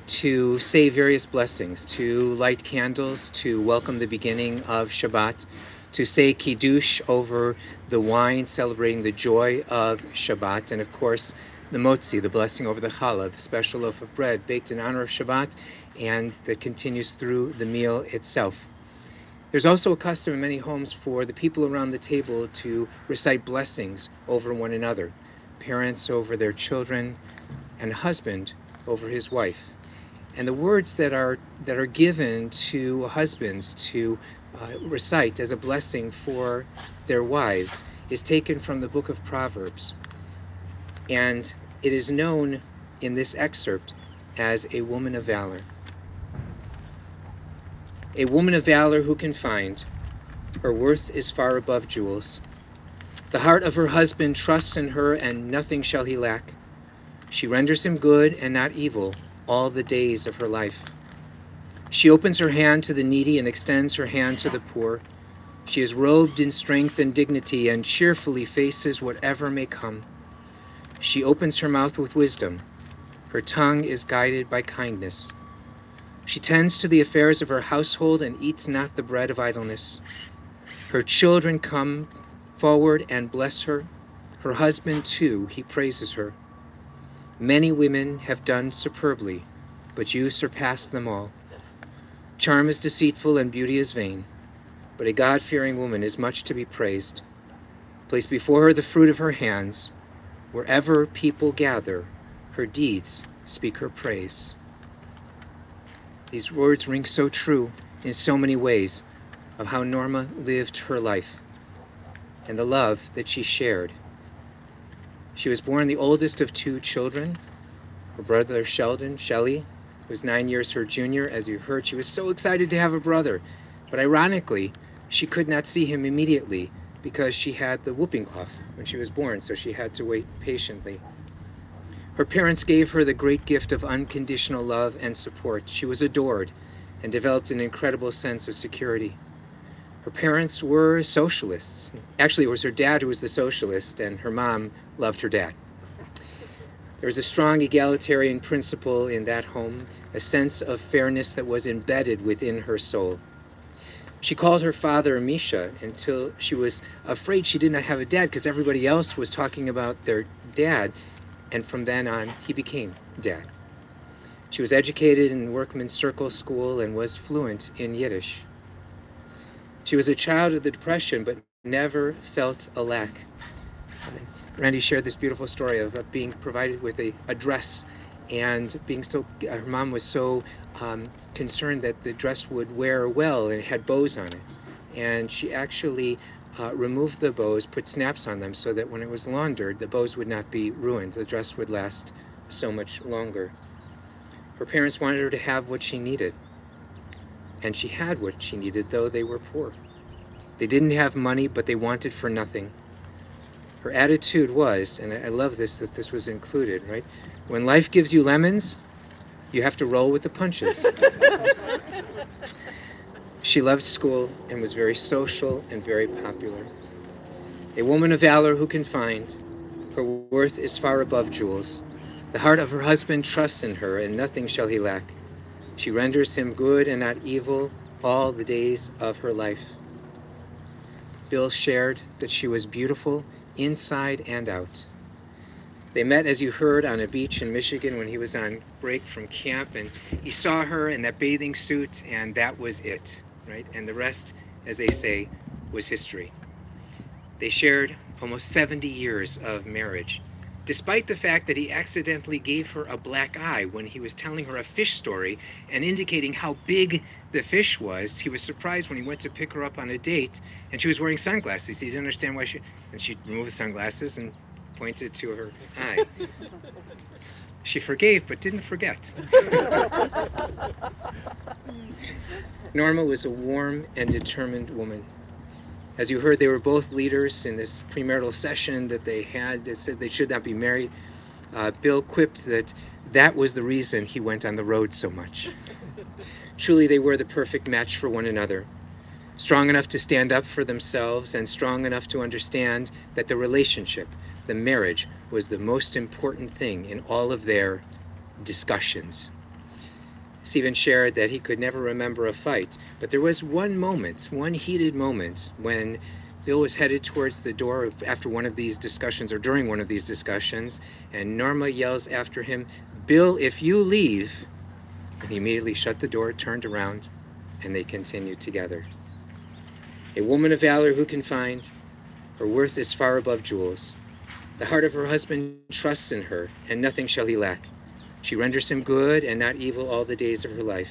to say various blessings, to light candles, to welcome the beginning of Shabbat, to say Kiddush over the wine, celebrating the joy of Shabbat, and of course the motzi, the blessing over the challah, the special loaf of bread baked in honor of Shabbat, and that continues through the meal itself. There's also a custom in many homes for the people around the table to recite blessings over one another, parents over their children, and husband over his wife. And the words that are given to husbands to recite as a blessing for their wives is taken from the book of Proverbs. And it is known in this excerpt as a woman of valor. A woman of valor who can find, her worth is far above jewels. The heart of her husband trusts in her, and nothing shall he lack. She renders him good and not evil all the days of her life. She opens her hand to the needy and extends her hand to the poor. She is robed in strength and dignity and cheerfully faces whatever may come. She opens her mouth with wisdom. Her tongue is guided by kindness. She tends to the affairs of her household and eats not the bread of idleness. Her children come forward and bless her. Her husband, too, he praises her. Many women have done superbly, but you surpass them all. Charm is deceitful and beauty is vain, but a God-fearing woman is much to be praised. Place before her the fruit of her hands. Wherever people gather, her deeds speak her praise. These words ring so true in so many ways of how Norma lived her life and the love that she shared. She was born the oldest of 2 children. Her brother Shelley, was 9 years her junior. As you heard, she was so excited to have a brother. But ironically, she could not see him immediately because she had the whooping cough when she was born, so she had to wait patiently. Her parents gave her the great gift of unconditional love and support. She was adored and developed an incredible sense of security. Her parents were socialists. Actually, it was her dad who was the socialist, and her mom loved her dad. There was a strong egalitarian principle in that home, a sense of fairness that was embedded within her soul. She called her father Misha until she was afraid she did not have a dad because everybody else was talking about their dad, and from then on, he became dad. She was educated in Workman's Circle School and was fluent in Yiddish. She was a child of the Depression, but never felt a lack. Randy shared this beautiful story of being provided with a dress and being so, her mom was so concerned that the dress would wear well and it had bows on it. And she actually removed the bows, put snaps on them so that when it was laundered, the bows would not be ruined. The dress would last so much longer. Her parents wanted her to have what she needed. And she had what she needed, though they were poor. They didn't have money, but they wanted for nothing. Her attitude was, and I love this, that this was included, right? When life gives you lemons, you have to roll with the punches. She loved school and was very social and very popular. A woman of valor who can find, her worth is far above jewels. The heart of her husband trusts in her, and nothing shall he lack. She renders him good and not evil all the days of her life. Bill shared that she was beautiful inside and out. They met, as you heard, on a beach in Michigan when he was on break from camp, and he saw her in that bathing suit, and that was it, right? And the rest, as they say, was history. They shared almost 70 years of marriage, despite the fact that he accidentally gave her a black eye when he was telling her a fish story and indicating how big the fish was. He was surprised when he went to pick her up on a date, and she was wearing sunglasses. He didn't understand why and she removed the sunglasses and pointed to her eye. She forgave, but didn't forget. Norma was a warm and determined woman. As you heard, they were both leaders in this premarital session that they had that said they should not be married. Bill quipped that that was the reason he went on the road so much. Truly, they were the perfect match for one another. Strong enough to stand up for themselves and strong enough to understand that the relationship, the marriage, was the most important thing in all of their discussions. Stephen shared that he could never remember a fight, but there was one moment, one heated moment, when Bill was headed towards the door after one of these discussions, or during one of these discussions, and Norma yells after him, "Bill, if you leave," and he immediately shut the door, turned around, and they continued together. A woman of valor who can find, her worth is far above jewels. The heart of her husband trusts in her, and nothing shall he lack. She renders him good and not evil all the days of her life.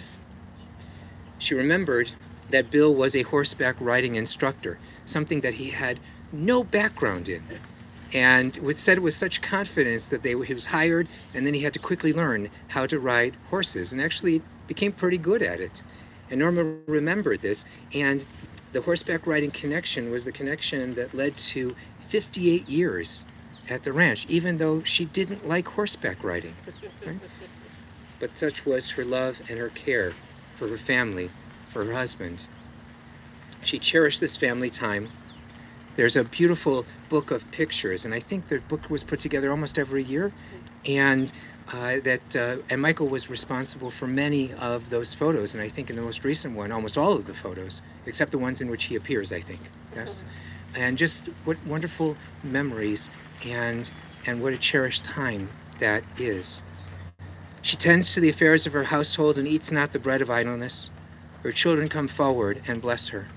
She remembered that Bill was a horseback riding instructor, something that he had no background in, and said it with such confidence that he was hired, and then he had to quickly learn how to ride horses, and actually became pretty good at it. And Norma remembered this, and the horseback riding connection was the connection that led to 58 years at the ranch, even though she didn't like horseback riding. Right? But such was her love and her care for her family, for her husband. She cherished this family time. There's a beautiful book of pictures, and I think the book was put together almost every year, and and Michael was responsible for many of those photos, and I think in the most recent one, almost all of the photos, except the ones in which he appears, I think. Yes, and just what wonderful memories, and what a cherished time that is. She tends to the affairs of her household and eats not the bread of idleness. Her children come forward and bless her.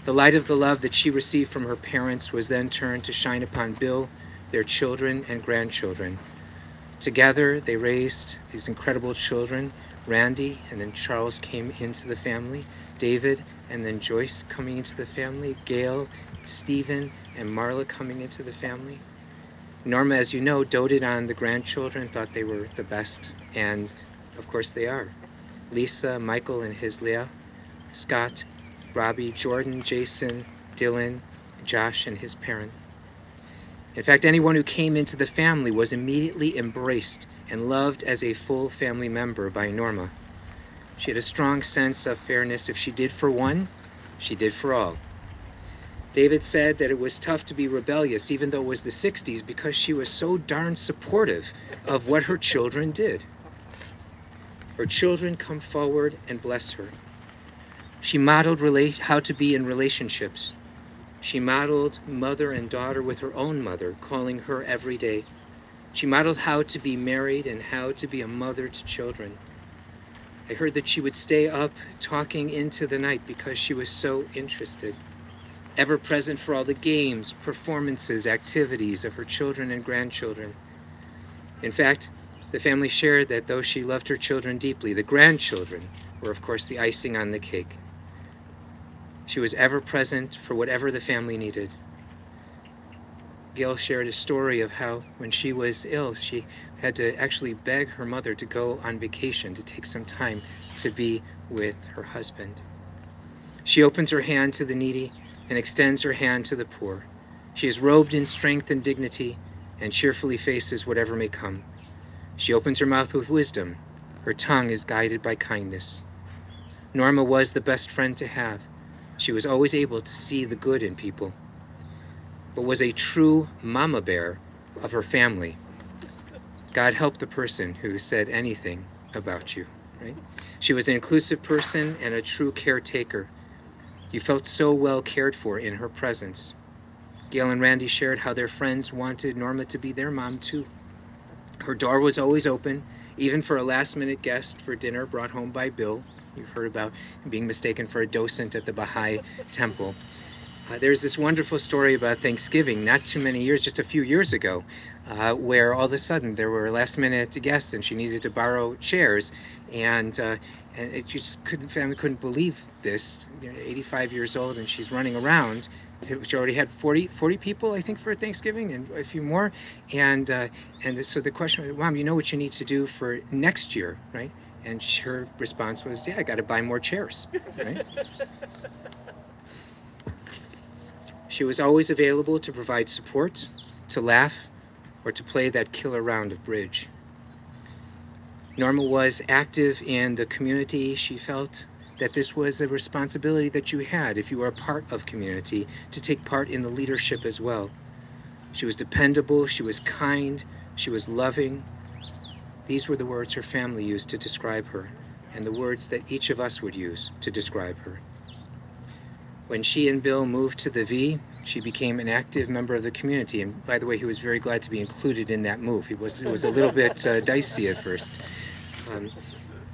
The light of the love that she received from her parents was then turned to shine upon Bill, their children and grandchildren. Together, they raised these incredible children, Randy, and then Charles came into the family, David, and then Joyce coming into the family, Gail, Stephen, and Marla coming into the family. Norma, as you know, doted on the grandchildren, thought they were the best, and of course they are. Lisa, Michael and his Leah, Scott, Robbie, Jordan, Jason, Dylan, Josh and his parent. In fact, anyone who came into the family was immediately embraced and loved as a full family member by Norma. She had a strong sense of fairness. If she did for one, she did for all. David said that it was tough to be rebellious, even though it was the 60s, because she was so darn supportive of what her children did. Her children come forward and bless her. She modeled how to be in relationships. She modeled mother and daughter with her own mother, calling her every day. She modeled how to be married and how to be a mother to children. I heard that she would stay up talking into the night because she was so interested, ever present for all the games, performances, activities of her children and grandchildren. In fact, the family shared that though she loved her children deeply, the grandchildren were, of course, the icing on the cake. She was ever present for whatever the family needed. Gail shared a story of how when she was ill, she had to actually beg her mother to go on vacation, to take some time to be with her husband. She opens her hand to the needy and extends her hand to the poor. She is robed in strength and dignity and cheerfully faces whatever may come. She opens her mouth with wisdom. Her tongue is guided by kindness. Norma was the best friend to have. She was always able to see the good in people, but was a true mama bear of her family. God help the person who said anything about you, right? She was an inclusive person and a true caretaker. You felt so well cared for in her presence. Gail and Randy shared how their friends wanted Norma to be their mom too. Her door was always open, even for a last-minute guest for dinner brought home by Bill. You've heard about being mistaken for a docent at the Baha'i temple. There's this wonderful story about Thanksgiving, not too many years, just a few years ago, where all of a sudden there were last-minute guests and she needed to borrow chairs, and it just family couldn't believe this. 85 years old, and she's running around. She already had 40 people, I think, for Thanksgiving, and a few more. And so the question was, Mom, you know what you need to do for next year, right? And her response was, yeah, I got to buy more chairs, right? She was always available to provide support, to laugh, or to play that killer round of bridge. Norma was active in the community. She felt that this was a responsibility that you had, if you were a part of community, to take part in the leadership as well. She was dependable, she was kind, she was loving. These were the words her family used to describe her, and the words that each of us would use to describe her. When she and Bill moved to the V, she became an active member of the community, and by the way, he was very glad to be included in that move. It was a little bit dicey at first.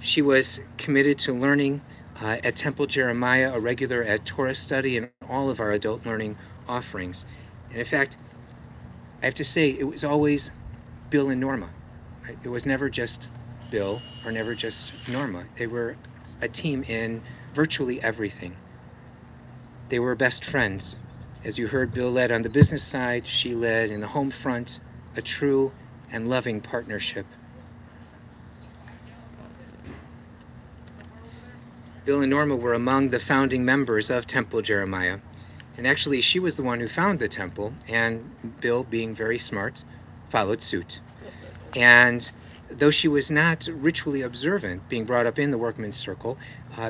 She was committed to learning at Temple Jeremiah, a regular at Torah study, and all of our adult learning offerings. And in fact, I have to say, it was always Bill and Norma. Right? It was never just Bill or never just Norma. They were a team in virtually everything. They were best friends. As you heard, Bill led on the business side, she led in the home front, a true and loving partnership. Bill and Norma were among the founding members of Temple Jeremiah. And actually, she was the one who found the temple, and Bill, being very smart, followed suit. And though she was not ritually observant, being brought up in the workman's circle,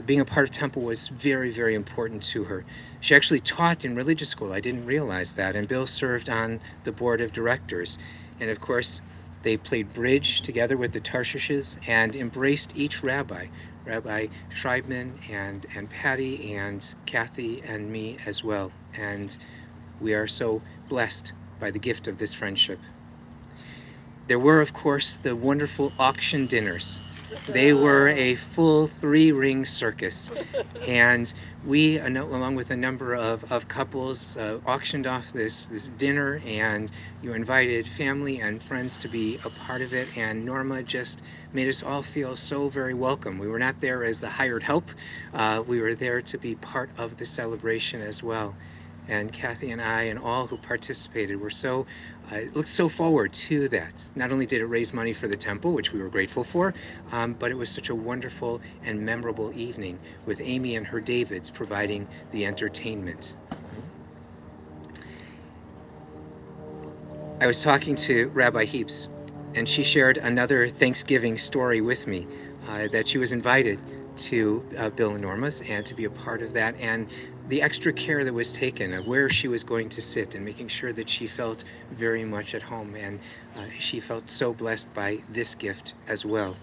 being a part of temple was very, very important to her. She actually taught in religious school. I didn't realize that. And Bill served on the board of directors. And of course, they played bridge together with the Tarshishes and embraced each rabbi, Rabbi Schreibman and Patty and Kathy and me as well. And we are so blessed by the gift of this friendship. There were, of course, the wonderful auction dinners. They were a full 3-ring circus. And we, along with a number of couples, auctioned off this dinner, and you invited family and friends to be a part of it. And Norma just made us all feel so very welcome. We were not there as the hired help. We were there to be part of the celebration as well. And Kathy and I and all who participated were looked so forward to that. Not only did it raise money for the temple, which we were grateful for, but it was such a wonderful and memorable evening with Amy and her Davids providing the entertainment. I was talking to Rabbi Gibbs, and she shared another Thanksgiving story with me, that she was invited to Bill and Norma's and to be a part of that, and the extra care that was taken of where she was going to sit and making sure that she felt very much at home, and she felt so blessed by this gift as well.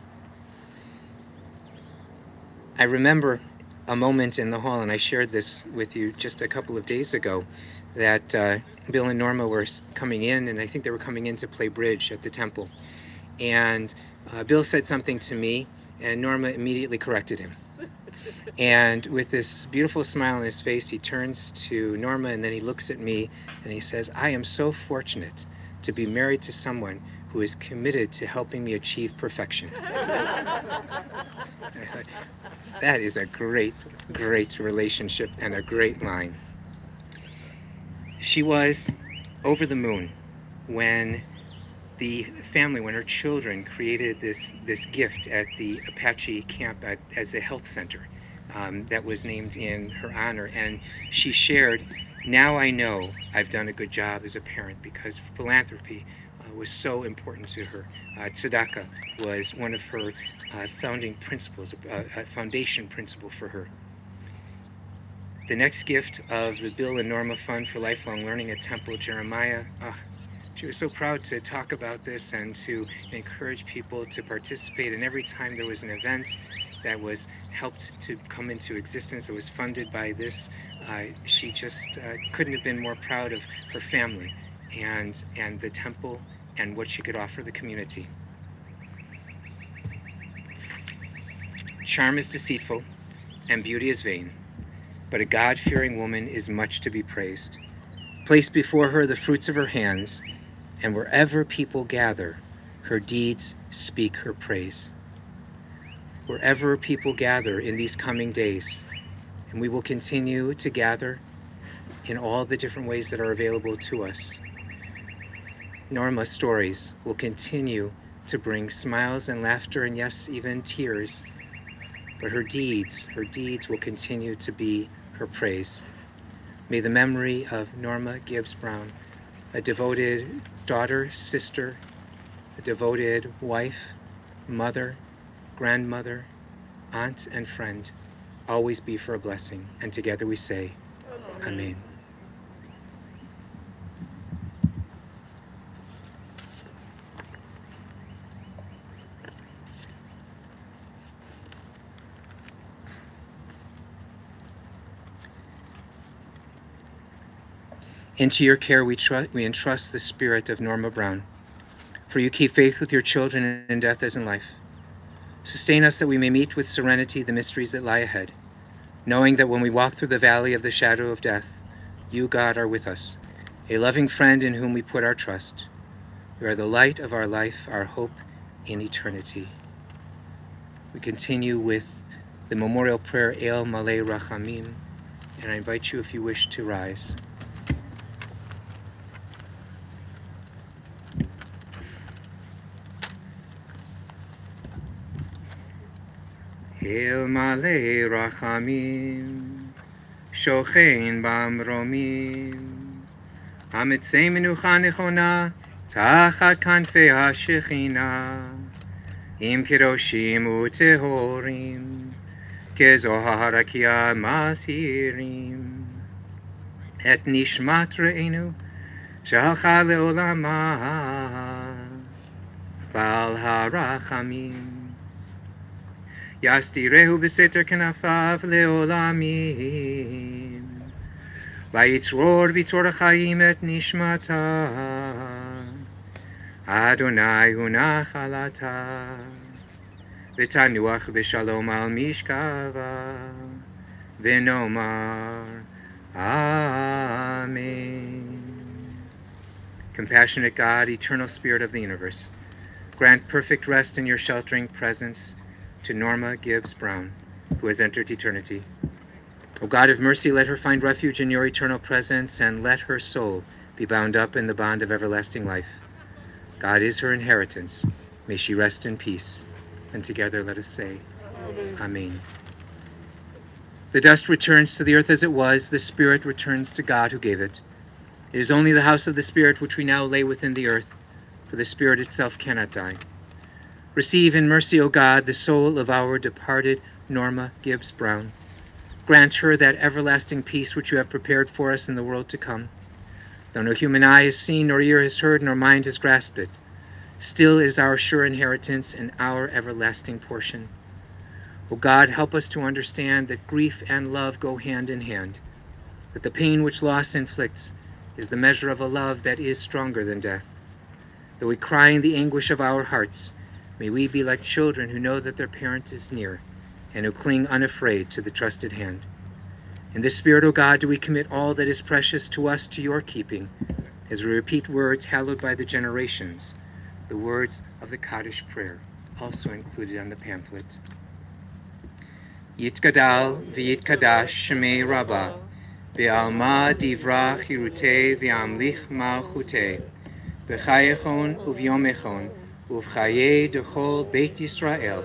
I remember a moment in the hall, and I shared this with you just a couple of days ago, that Bill and Norma were coming in, and I think they were coming in to play bridge at the temple. And Bill said something to me, and Norma immediately corrected him. And with this beautiful smile on his face, he turns to Norma, and then he looks at me, and he says, "I am so fortunate to be married to someone who is committed to helping me achieve perfection." I thought, that is a great, great relationship and a great line. She was over the moon when the family, when her children created this gift at the Apache camp as a health center that was named in her honor. And she shared, "Now I know I've done a good job as a parent because philanthropy was so important to her. Tzedakah was one of her founding principles, a foundation principle for her." The next gift of the Bill and Norma Fund for Lifelong Learning at Temple Jeremiah, she was so proud to talk about this and to encourage people to participate. And every time there was an event that was helped to come into existence, that was funded by this, she just couldn't have been more proud of her family and the temple and what she could offer the community. Charm is deceitful and beauty is vain, but a God-fearing woman is much to be praised. Place before her the fruits of her hands, and wherever people gather, her deeds speak her praise. Wherever people gather in these coming days, and we will continue to gather in all the different ways that are available to us, Norma's stories will continue to bring smiles and laughter and yes, even tears, but her deeds will continue to be her praise. May the memory of Norma Gibbs Brown, a devoted daughter, sister, a devoted wife, mother, grandmother, aunt, and friend, always be for a blessing. And together we say, Amen. Into your care we entrust the spirit of Norma Brown. For you keep faith with your children in death as in life. Sustain us that we may meet with serenity the mysteries that lie ahead, knowing that when we walk through the valley of the shadow of death, you, God, are with us, a loving friend in whom we put our trust. You are the light of our life, our hope in eternity. We continue with the memorial prayer, El Malei Rachamim, and I invite you, if you wish, to rise. El Malei Rachamim, Shochein Bamromim, Hamitzei Menucha Nechona, Tachat Kanfei HaShechina, Im Kedoshim Utehorim, Kezohar Akia Masirim, Et Nishmat Re'enu, Shalcha Leolama, Bal Harachamim, Yastirehu Beseter Kenafav Leolamim, Vayitzror Bitzor Chaim Et Nishmata, Adonai Hunachalata, V'tanuach B'shalom Al Mishkava, V'nomar Amen. Compassionate God, eternal Spirit of the universe, grant perfect rest in your sheltering presence to Norma Gibbs Brown, who has entered eternity. O God of mercy, let her find refuge in your eternal presence, and let her soul be bound up in the bond of everlasting life. God is her inheritance. May she rest in peace. And together let us say, Amen. The dust returns to the earth as it was. The Spirit returns to God who gave it. It is only the house of the Spirit which we now lay within the earth, for the Spirit itself cannot die. Receive in mercy, O God, the soul of our departed Norma Gibbs Brown. Grant her that everlasting peace which you have prepared for us in the world to come. Though no human eye has seen, nor ear has heard, nor mind has grasped it, still is our sure inheritance and our everlasting portion. O God, help us to understand that grief and love go hand in hand, that the pain which loss inflicts is the measure of a love that is stronger than death. Though we cry in the anguish of our hearts, may we be like children who know that their parent is near and who cling unafraid to the trusted hand. In this spirit, O God, do we commit all that is precious to us to your keeping, as we repeat words hallowed by the generations, the words of the Kaddish prayer, also included on the pamphlet. Yitgadal v'yitkadash shemei Rabbah, v'alma divra chirutei v'amlich malchutei, v'chayechon uv'yomechon, uv'chayei dechol Beit Yisrael,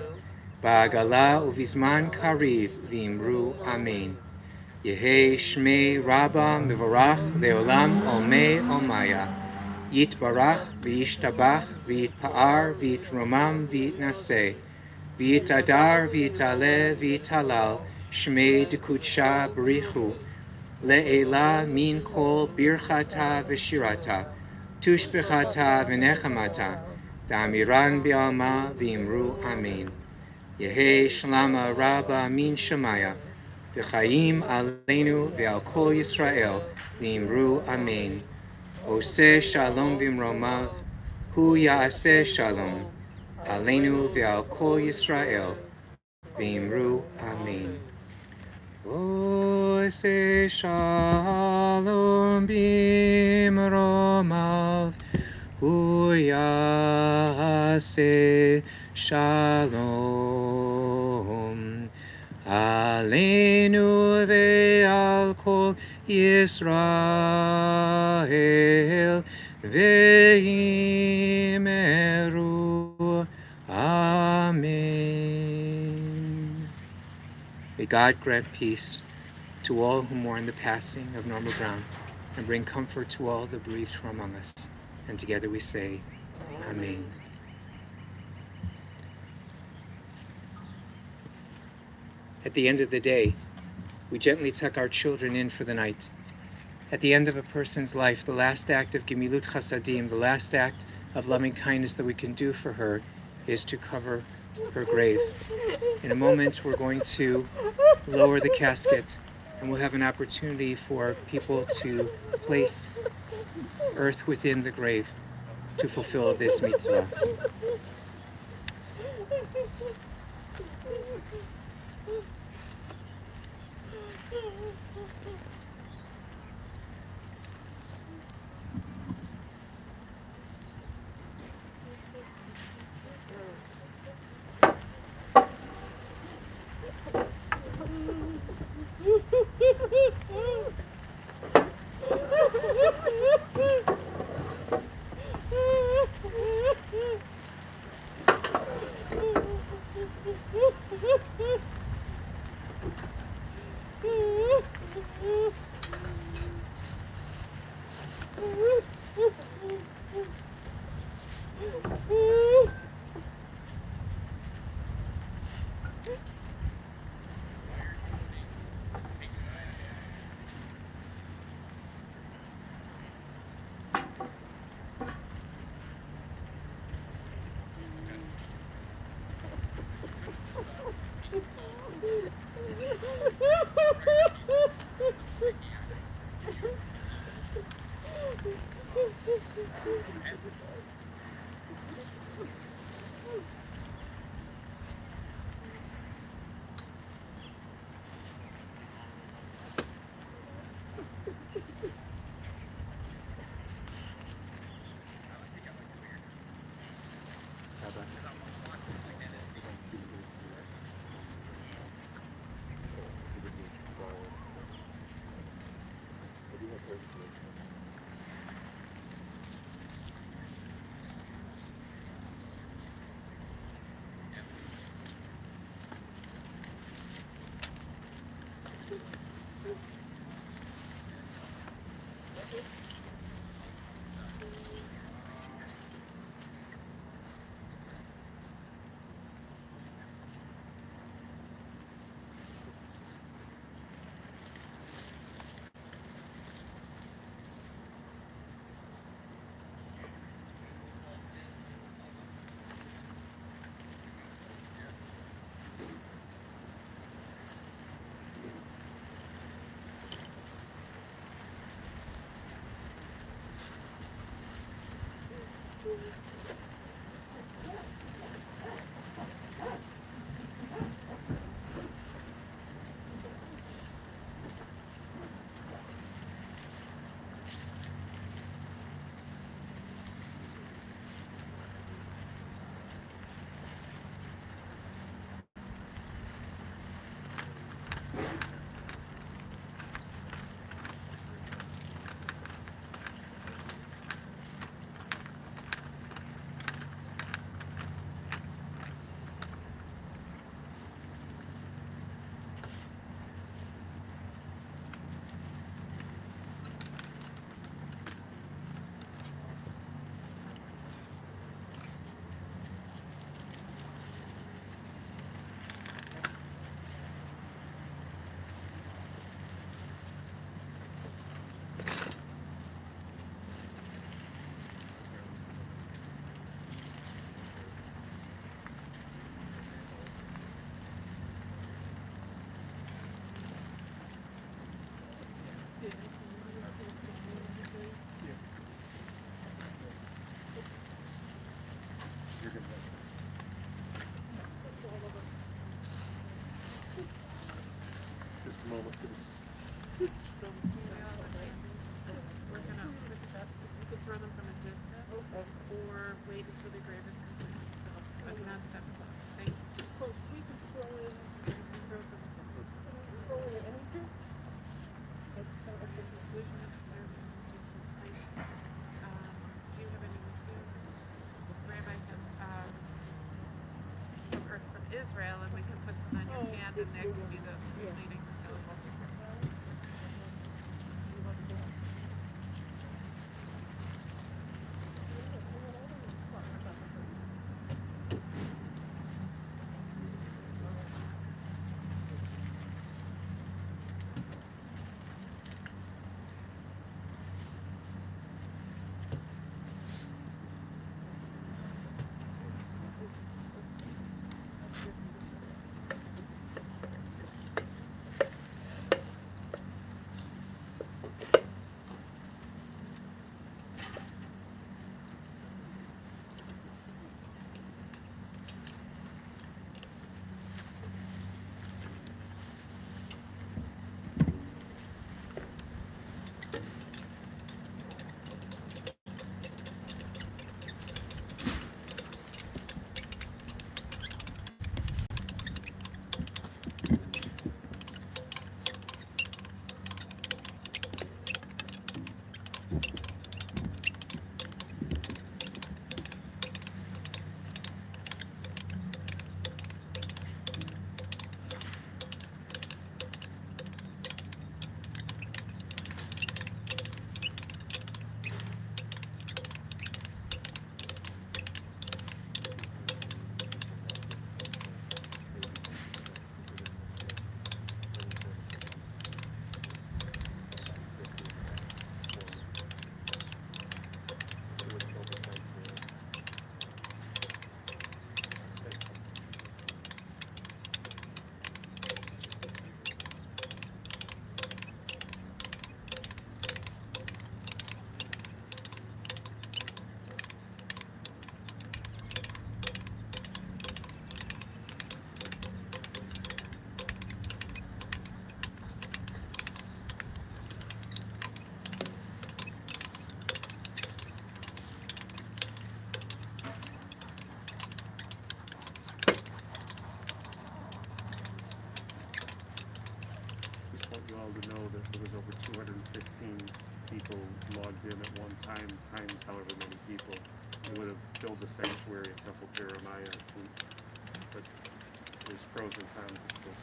ba'agala uv'izman kariv v'imru Amen. Yehei shmei Rabbah mevorach leolam olmei olmaya, yitbarach v'yishtabach v'yitpa'ar v'yitromam v'yitnaseh, v'yitadar v'yitale v'yitalal shmei dekudsha b'richu, le'ela min kol birchata v'shirata, tushbechata v'nechamata, da'amiran b'alma v'imru Amen. Yehei shlama Rabbah min shemaya, v'chaim aleinu v'al kol Yisrael v'imru Amen. Oseh shalom v'imromav, hu ya'aseh shalom, aleinu v'al kol Yisrael v'imru Amen. Oseh shalom v'imromav, hu ya'aseh shalom, aleinu ve'al kol Yisrael ve'imru Amen. May God grant peace to all who mourn the passing of Norma Brown, and bring comfort to all the bereaved from among us. And together we say, Amen. At the end of the day, we gently tuck our children in for the night. At the end of a person's life, the last act of Gemilut Chasadim, the last act of loving kindness that we can do for her, is to cover her grave. In a moment, we're going to lower the casket, and we'll have an opportunity for people to place earth within the grave to fulfill this mitzvah. Just a moment, please. We're gonna put that, you could throw them from a distance, or wait until the grave is complete. But not step close. Thank you. Close, we can throw in, Throw from a distance. throw in anything. At the conclusion of services, you can place, do you have any with you? Rabbi has, some earth from Israel, and we can put some on your hand, and that can be the leading syllable. You all to know that there was over 215 people logged in at one time, times however many people. It would have filled the sanctuary at Temple Jeremiah, but there's pros and cons, of course.